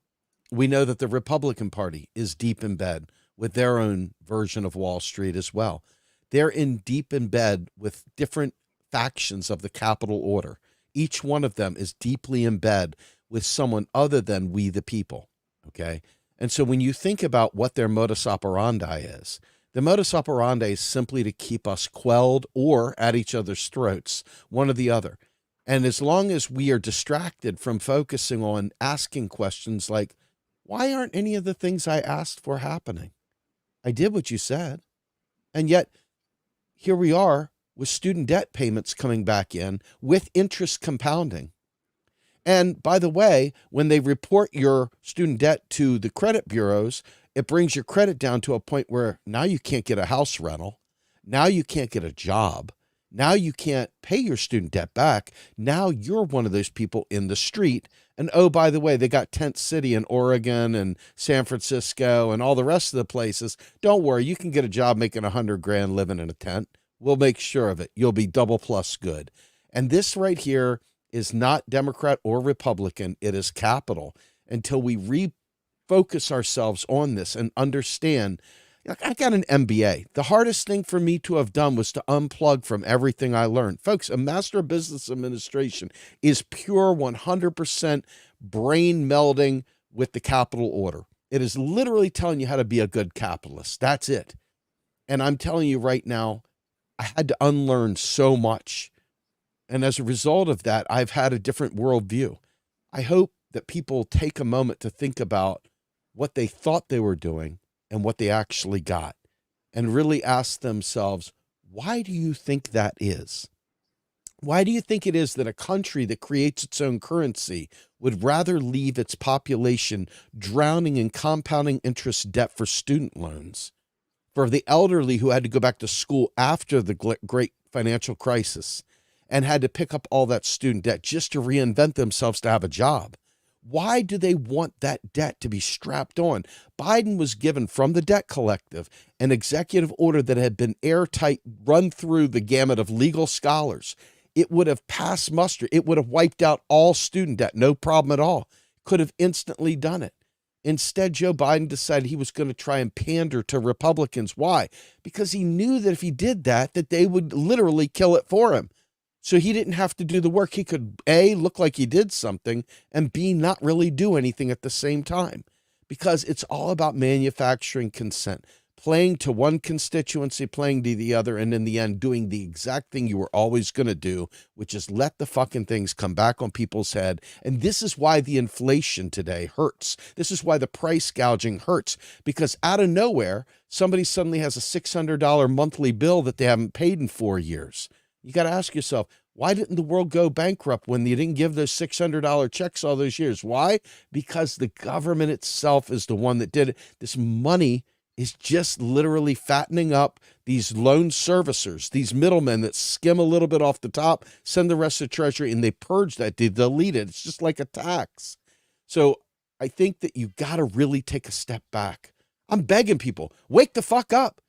We know that the Republican Party is deep in bed with their own version of Wall Street as well. They're deep in bed with different factions of the capital order. Each one of them is deeply in bed with someone other than we the people, okay? And so when you think about what their modus operandi is, the modus operandi is simply to keep us quelled or at each other's throats, one or the other. And as long as we are distracted from focusing on asking questions like, why aren't any of the things I asked for happening? I did what you said. And yet, here we are with student debt payments coming back in with interest compounding. And by the way, when they report your student debt to the credit bureaus, it brings your credit down to a point where now you can't get a house rental. Now you can't get a job. Now you can't pay your student debt back. Now you're one of those people in the street. And oh, by the way, they got Tent City in Oregon and San Francisco and all the rest of the places. Don't worry, you can get a job making $100,000 living in a tent. We'll make sure of it. You'll be double plus good. And this right here is not Democrat or Republican. It is capital. Until we refocus ourselves on this and understand, I got an MBA. The hardest thing for me to have done was to unplug from everything I learned. Folks, a Master of Business Administration is pure 100% brain melding with the capital order. It is literally telling you how to be a good capitalist. That's it. And I'm telling you right now, I had to unlearn so much. And as a result of that, I've had a different worldview. I hope that people take a moment to think about what they thought they were doing and what they actually got, and really ask themselves, why do you think that is? Why do you think it is that a country that creates its own currency would rather leave its population drowning in compounding interest debt for student loans, for the elderly who had to go back to school after the great financial crisis and had to pick up all that student debt just to reinvent themselves to have a job? Why do they want that debt to be strapped on? Biden was given from the debt collective an executive order that had been airtight, run through the gamut of legal scholars. It would have passed muster. It would have wiped out all student debt. No problem at all. Could have instantly done it. Instead, Joe Biden decided he was going to try and pander to Republicans. Why? Because he knew that if he did that, that they would literally kill it for him. So he didn't have to do the work. He could, A, look like he did something, and B, not really do anything at the same time. Because it's all about manufacturing consent, playing to one constituency, playing to the other, and in the end, doing the exact thing you were always going to do, which is let the fucking things come back on people's head. And this is why the inflation today hurts. This is why the price gouging hurts. Because out of nowhere, somebody suddenly has a $600 monthly bill that they haven't paid in 4 years. You got to ask yourself, why didn't the world go bankrupt when you didn't give those $600 checks all those years? Why? Because the government itself is the one that did it. This money is just literally fattening up these loan servicers, these middlemen that skim a little bit off the top, send the rest to Treasury, and they purge that, they delete it. It's just like a tax. So I think that you got to really take a step back. I'm begging people, wake the fuck up.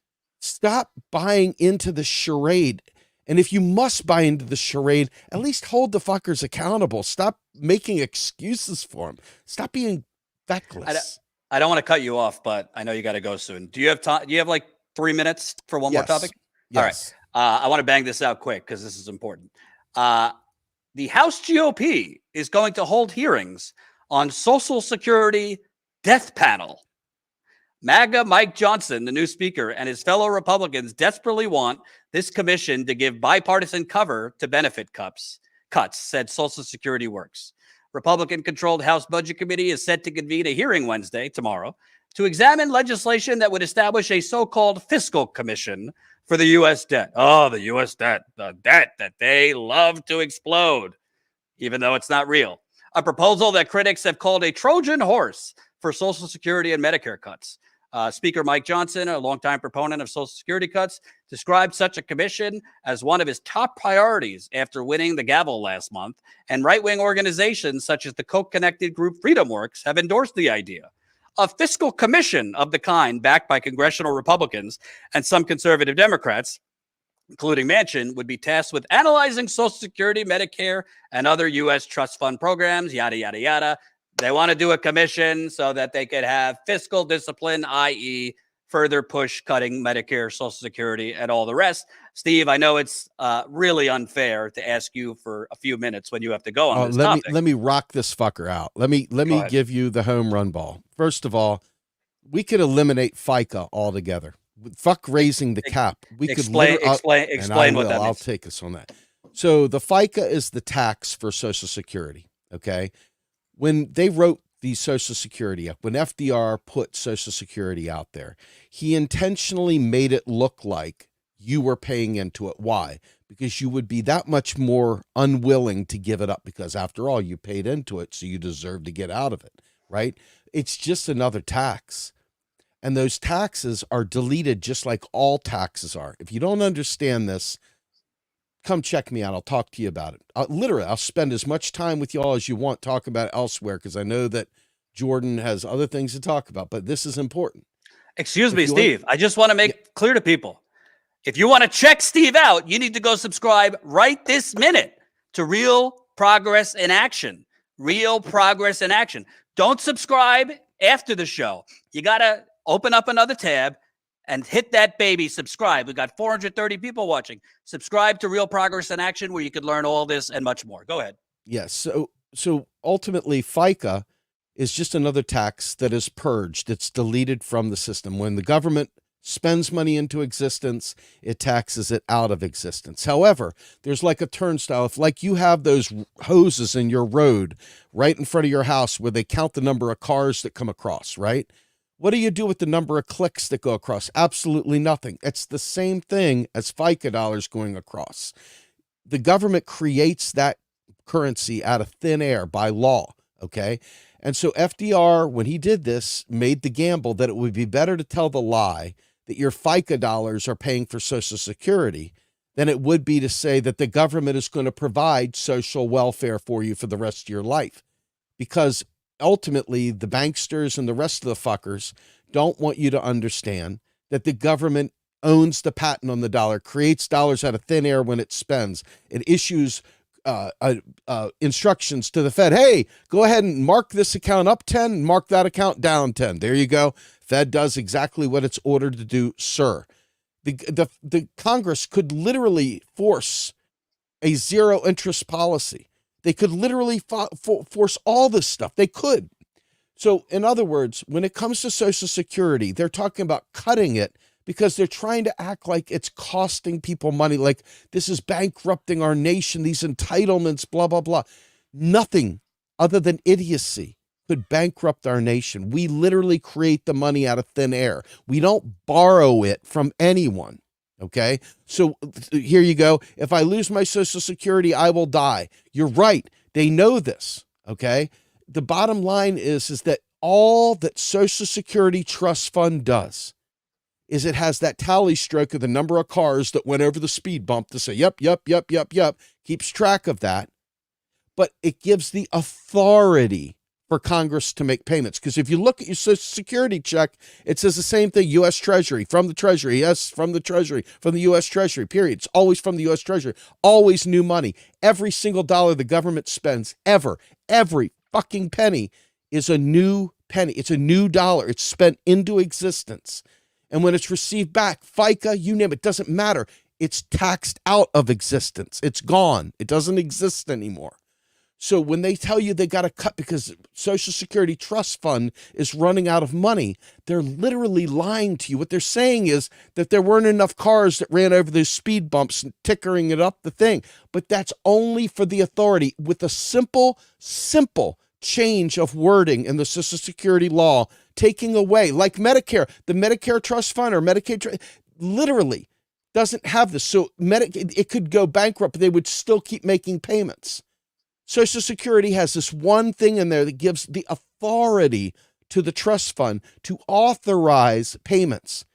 Stop buying into the charade. And if you must buy into the charade, at least hold the fuckers accountable. Stop making excuses for them. Stop being feckless. I don't want to cut you off, but I know you got to go soon. Do you have time? Do you have like 3 minutes for one more topic? Yes. All right. I want to bang this out quick because this is important. The House GOP is going to hold hearings on Social Security death panel. MAGA Mike Johnson, the new speaker, and his fellow Republicans desperately want this commission to give bipartisan cover to benefit cuts, said Social Security Works. Republican-controlled House Budget Committee is set to convene a hearing Wednesday, tomorrow, to examine legislation that would establish a so-called fiscal commission for the U.S. debt. Oh, the U.S. debt, the debt that they love to explode, even though it's not real. A proposal that critics have called a Trojan horse for Social Security and Medicare cuts. Speaker Mike Johnson, a longtime proponent of Social Security cuts, described such a commission as one of his top priorities after winning the gavel last month, and right-wing organizations such as the Koch-connected group FreedomWorks have endorsed the idea. A fiscal commission of the kind backed by congressional Republicans and some conservative Democrats, including Manchin, would be tasked with analyzing Social Security, Medicare, and other U.S. trust fund programs, yada, yada, yada. They want to do a commission so that they could have fiscal discipline, i.e., further push cutting Medicare, Social Security, and all the rest. Steve, I know it's really unfair to ask you for a few minutes when you have to go on this topic. Let me rock this fucker out. Let me give you the home run ball. First of all, we could eliminate FICA altogether. Fuck raising the cap. We explain what that means. I'll take us on that. So the FICA is the tax for Social Security. Okay. When they wrote the Social Security up, when FDR put Social Security out there, he intentionally made it look like you were paying into it. Why? Because you would be that much more unwilling to give it up, because after all, you paid into it, so you deserve to get out of it, right? It's just another tax. And those taxes are deleted just like all taxes are. If you don't understand this, come check me out. I'll talk to you about it. I'll spend as much time with y'all as you want talking about it elsewhere, because I know that Jordan has other things to talk about, but this is important. Excuse me, Steve. I just want to make clear to people. If you want to check Steve out, you need to go subscribe right this minute to Real Progress in Action. Real Progress in Action. Don't subscribe after the show. You got to open up another tab and hit that baby subscribe. We've got 430 people watching. Subscribe to Real Progress in Action, where you could learn all this and much more. Go ahead. Yes. So ultimately, FICA is just another tax that is purged. It's deleted from the system. When the government spends money into existence, it taxes it out of existence. However, there's like a turnstile. If like you have those hoses in your road right in front of your house where they count the number of cars that come across, right? What do you do with the number of clicks that go across? Absolutely nothing. It's the same thing as FICA dollars going across. The government creates that currency out of thin air by law, okay? And so FDR, when he did this, made the gamble that it would be better to tell the lie that your FICA dollars are paying for Social Security than it would be to say that the government is going to provide social welfare for you for the rest of your life. Because ultimately, the banksters and the rest of the fuckers don't want you to understand that the government owns the patent on the dollar, creates dollars out of thin air when it spends. It issues instructions to the Fed. Hey, go ahead and mark this account up 10, mark that account down 10. There you go. Fed does exactly what it's ordered to do, sir. The Congress could literally force a zero interest policy. They could literally force all this stuff. They could. So in other words, when it comes to Social Security, they're talking about cutting it because they're trying to act like it's costing people money, like this is bankrupting our nation, these entitlements, blah, blah, blah. Nothing other than idiocy could bankrupt our nation. We literally create the money out of thin air. We don't borrow it from anyone, okay? So here you go. If I lose my Social Security, I will die. You're right. They know this, okay? The bottom line is that all that Social Security Trust Fund does is it has that tally stroke of the number of cars that went over the speed bump to say, yep, keeps track of that. But it gives the authority for Congress to make payments. Because if you look at your Social Security check, it says the same thing, U.S. Treasury, from the Treasury, yes, from the Treasury, from the U.S. Treasury, period. It's always from the U.S. Treasury, always new money. Every single dollar the government spends, ever, every fucking penny is a new penny. It's a new dollar. It's spent into existence. And when it's received back, FICA, you name it, doesn't matter. It's taxed out of existence. It's gone. It doesn't exist anymore. So when they tell you they got to cut because Social Security Trust Fund is running out of money, they're literally lying to you. What they're saying is that there weren't enough cars that ran over those speed bumps and tickering it up the thing. But that's only for the authority with a simple change of wording in the Social Security law, taking away, like Medicare, the Medicare Trust Fund or Medicaid, literally doesn't have this. So it could go bankrupt, but they would still keep making payments. Social Security has this one thing in there that gives the authority to the trust fund to authorize payments.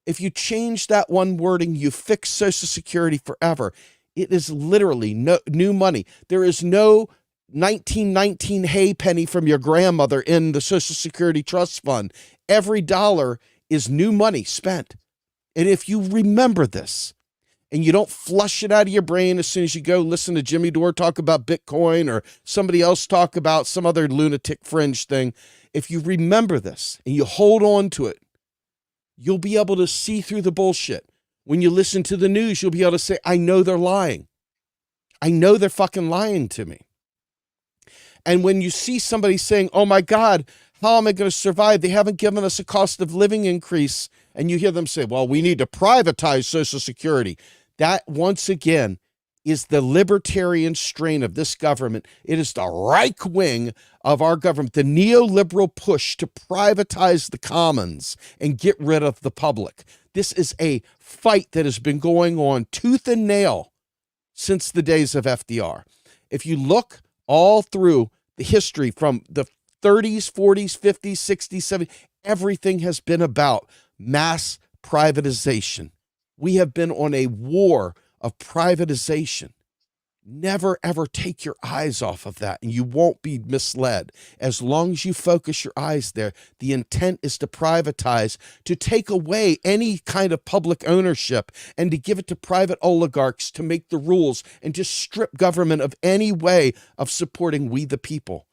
If you change that one wording, you fix Social Security forever. It is literally no new money. There is no 1919 hay penny from your grandmother in the Social Security Trust Fund. Every dollar is new money spent. And if you remember this, and you don't flush it out of your brain as soon as you go listen to Jimmy Dore talk about Bitcoin or somebody else talk about some other lunatic fringe thing, if you remember this and you hold on to it, you'll be able to see through the bullshit. When you listen to the news, you'll be able to say, I know they're lying. I know they're fucking lying to me. And when you see somebody saying, oh my God, how am I going to survive? They haven't given us a cost of living increase. And you hear them say, well, we need to privatize Social Security. That, once again, is the libertarian strain of this government. It is the Reich wing of our government, the neoliberal push to privatize the commons and get rid of the public. This is a fight that has been going on tooth and nail since the days of FDR. If you look all through the history from the 30s, 40s, 50s, 60s, 70s, everything has been about mass privatization. We have been on a war of privatization. Never, ever take your eyes off of that, and you won't be misled. As long as you focus your eyes there, the intent is to privatize, to take away any kind of public ownership and to give it to private oligarchs to make the rules and just strip government of any way of supporting we the people.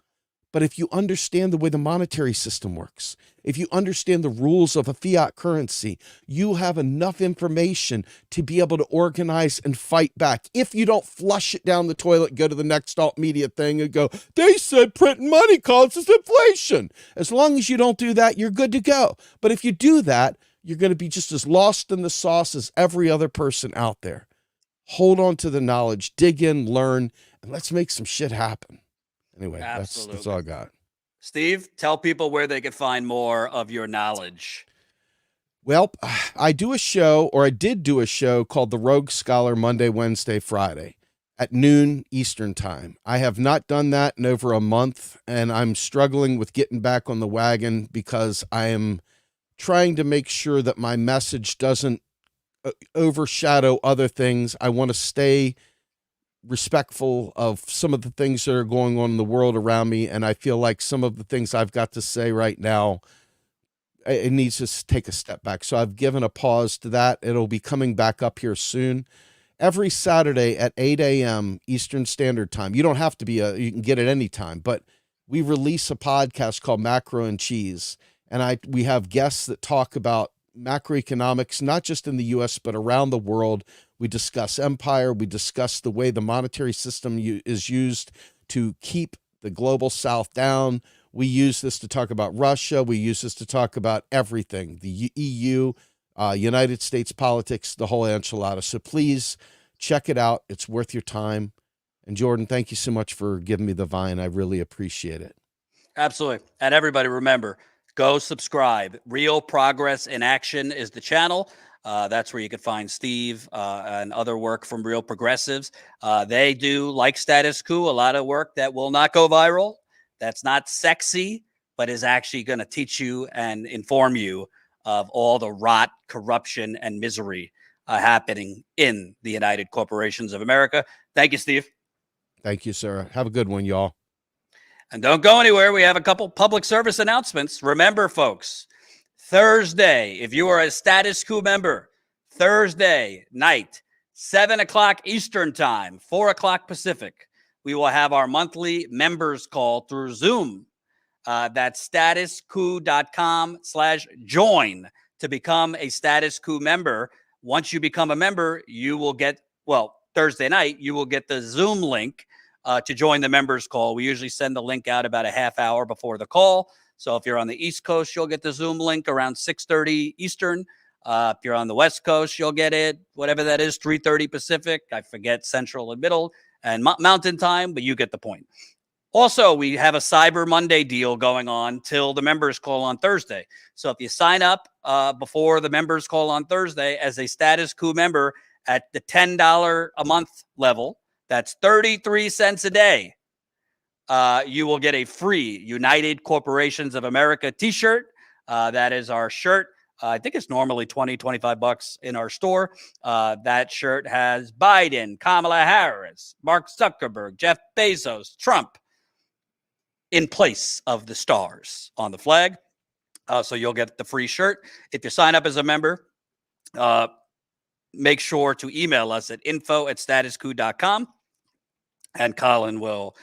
But if you understand the way the monetary system works, if you understand the rules of a fiat currency, you have enough information to be able to organize and fight back. If you don't flush it down the toilet, go to the next alt media thing and go, they said printing money causes inflation. As long as you don't do that, you're good to go. But if you do that, you're going to be just as lost in the sauce as every other person out there. Hold on to the knowledge, dig in, learn, and let's make some shit happen. Anyway, that's all I got. Steve, tell people where they can find more of your knowledge. Well, I do a show, or I did do a show called The Rogue Scholar Monday, Wednesday, Friday at noon Eastern time. I have not done that in over a month, and I'm struggling with getting back on the wagon because I am trying to make sure that my message doesn't overshadow other things. I want to stay respectful of some of the things that are going on in the world around me. And I feel like some of the things I've got to say right now, it needs to take a step back. So I've given a pause to that. It'll be coming back up here soon. Every Saturday at 8 a.m. Eastern Standard Time. You don't have to be you can get it anytime, but we release a podcast called Macro and Cheese. And we have guests that talk about macroeconomics, not just in the U.S., but around the world. We discuss empire. We discuss the way the monetary system is used to keep the global South down. We use this to talk about Russia. We use this to talk about everything, the EU, United States politics, the whole enchilada. So please check it out. It's worth your time. And Jordan, thank you so much for giving me the Vine. I really appreciate it. Absolutely. And everybody, remember, go subscribe. Real Progress in Action is the channel. That's where you can find Steve and other work from Real Progressives. They do, like Status Coup, a lot of work that will not go viral. That's not sexy, but is actually going to teach you and inform you of all the rot, corruption, and misery happening in the United Corporations of America. Thank you, Steve. Thank you, sir. Have a good one, y'all. And don't go anywhere. We have a couple public service announcements. Remember, folks, Thursday, if you are a Status Coup member, Thursday night, 7 o'clock Eastern time, 4 o'clock Pacific, we will have our monthly members call through Zoom. That's statuscoup.com/join to become a Status Coup member. Once you become a member, you will get, well, Thursday night, you will get the Zoom link to join the members call. We usually send the link out about a half hour before the call. So if you're on the East Coast, you'll get the Zoom link around 6:30 Eastern. If you're on the West Coast, you'll get it, whatever that is, 3:30 Pacific. I forget Central and Middle and Mountain Time, but you get the point. Also, we have a Cyber Monday deal going on till the members call on Thursday. So if you sign up before the members call on Thursday as a Status Coup member at the $10 a month level, that's 33 cents a day, you will get a free United Corporations of America t-shirt. That is our shirt. I think it's normally $20-25 in our store. That shirt has Biden, Kamala Harris, Mark Zuckerberg, Jeff Bezos, Trump in place of the stars on the flag. So you'll get the free shirt. If you sign up as a member, make sure to email us at info@statuscoup.com, and Colin will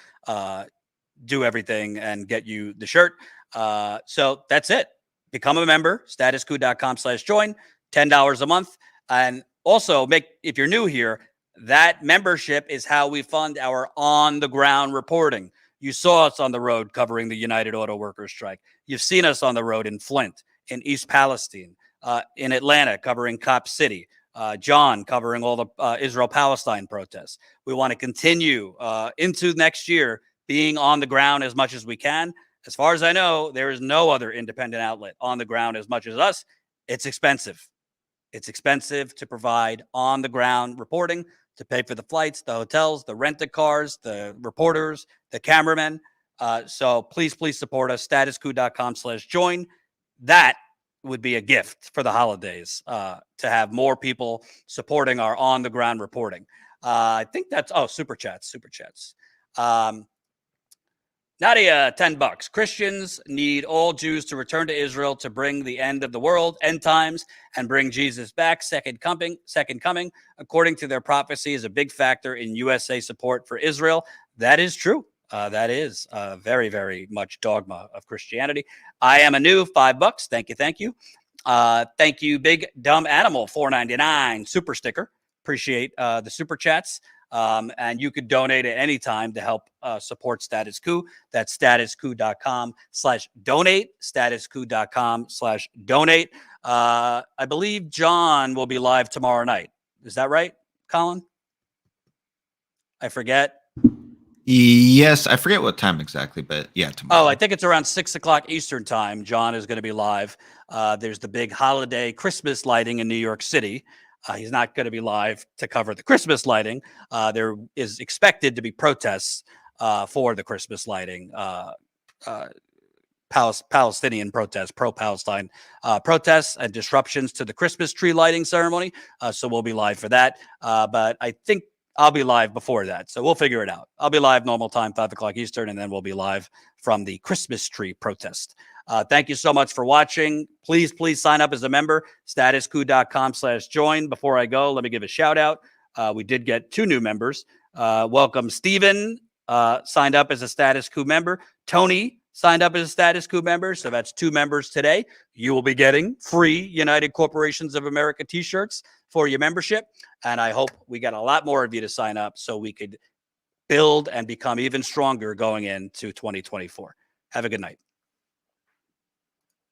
do everything and get you the shirt. So that's it. Become a member, statuscoup.com/join, $10 a month. And also, if you're new here, that membership is how we fund our on-the-ground reporting. You saw us on the road covering the United Auto Workers strike. You've seen us on the road in Flint, in East Palestine, in Atlanta covering Cop City, John covering all the Israel-Palestine protests. We want to continue into next year being on the ground as much as we can. As far as I know, there is no other independent outlet on the ground as much as us. It's expensive. It's expensive to provide on-the-ground reporting, to pay for the flights, the hotels, the rent-a-cars, the reporters, the cameramen. So please support us, statuscoup.com/join. That would be a gift for the holidays, to have more people supporting our on-the-ground reporting. I think that's, super chats. Nadia, $10. Christians need all Jews to return to Israel to bring the end of the world, end times, and bring Jesus back. Second coming, according to their prophecy, is a big factor in USA support for Israel. That is true. That is very, very much dogma of Christianity. I am a new $5. Thank you. Thank you, Big Dumb Animal, $4.99 super sticker. Appreciate the super chats. And you could donate at any time to help support Status Coup. That's statuscoup.com/donate, statuscoup.com/donate. I believe John will be live tomorrow night. Is that right, Colin? I forget. Yes, I forget what time exactly, but yeah, tomorrow. I think it's around 6 o'clock Eastern time. John is going to be live. There's the big holiday Christmas lighting in New York City. He's not going to be live to cover the Christmas lighting. There is expected to be protests for the Christmas lighting, Palestinian protests, pro-Palestine protests, and disruptions to the Christmas tree lighting ceremony. So we'll be live for that. But I think I'll be live before that. So we'll figure it out. I'll be live normal time, 5 o'clock Eastern, and then we'll be live from the Christmas tree protest. Thank you so much for watching. Please sign up as a member, statuscoup.com/join. Before I go, let me give a shout out. We did get 2 new members. Welcome, Steven, signed up as a Status Coup member. Tony signed up as a Status Coup member. So that's 2 members today. You will be getting free United Corporations of America t-shirts for your membership. And I hope we got a lot more of you to sign up so we could build and become even stronger going into 2024. Have a good night.